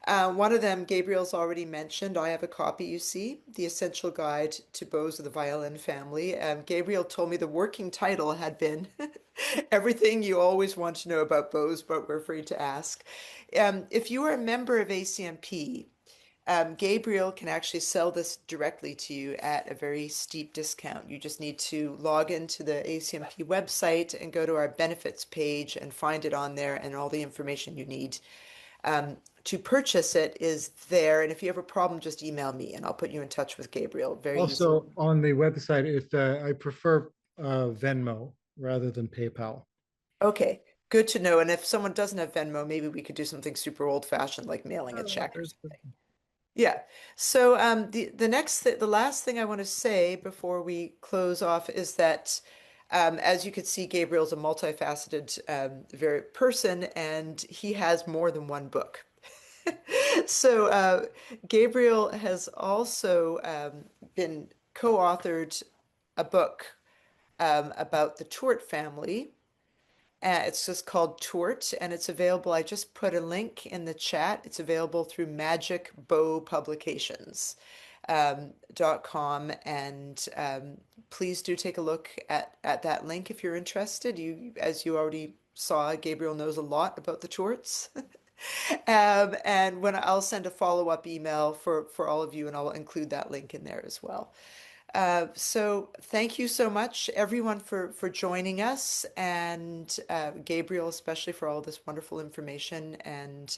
One of them, Gabriel's already mentioned. I have a copy, you see, The Essential Guide to Bows of the Violin Family. Gabriel told me the working title had been Everything You Always Want to Know About Bows, but We're Afraid to Ask. If you are a member of ACMP, Gabriel can actually sell this directly to you at a very steep discount. You just need to log into the ACMP website and go to our benefits page and find it on there, and all the information you need to purchase it is there. And if you have a problem, just email me and I'll put you in touch with Gabriel. Very easy. Also on the website, if I prefer Venmo rather than PayPal. Okay, good to know. And if someone doesn't have Venmo, maybe we could do something super old-fashioned like mailing a check or something. Yeah. So the last thing I want to say before we close off is that as you can see, Gabriel's a multifaceted very person, and he has more than one book. So Gabriel has also been co-authored a book about the Tourte family. It's just called Tourte, and it's available. I just put a link in the chat. It's available through Magic Bow Publications. .com, and please do take a look at that link if you're interested. As you already saw, Gabriel knows a lot about the Tourtes. And when I'll send a follow-up email for all of you, and I'll include that link in there as well. So thank you so much, everyone, for joining us, and Gabriel, especially, for all this wonderful information. And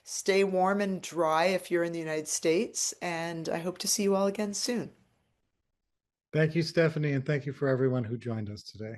stay warm and dry if you're in the United States. And I hope to see you all again soon. Thank you, Stephanie, and thank you for everyone who joined us today.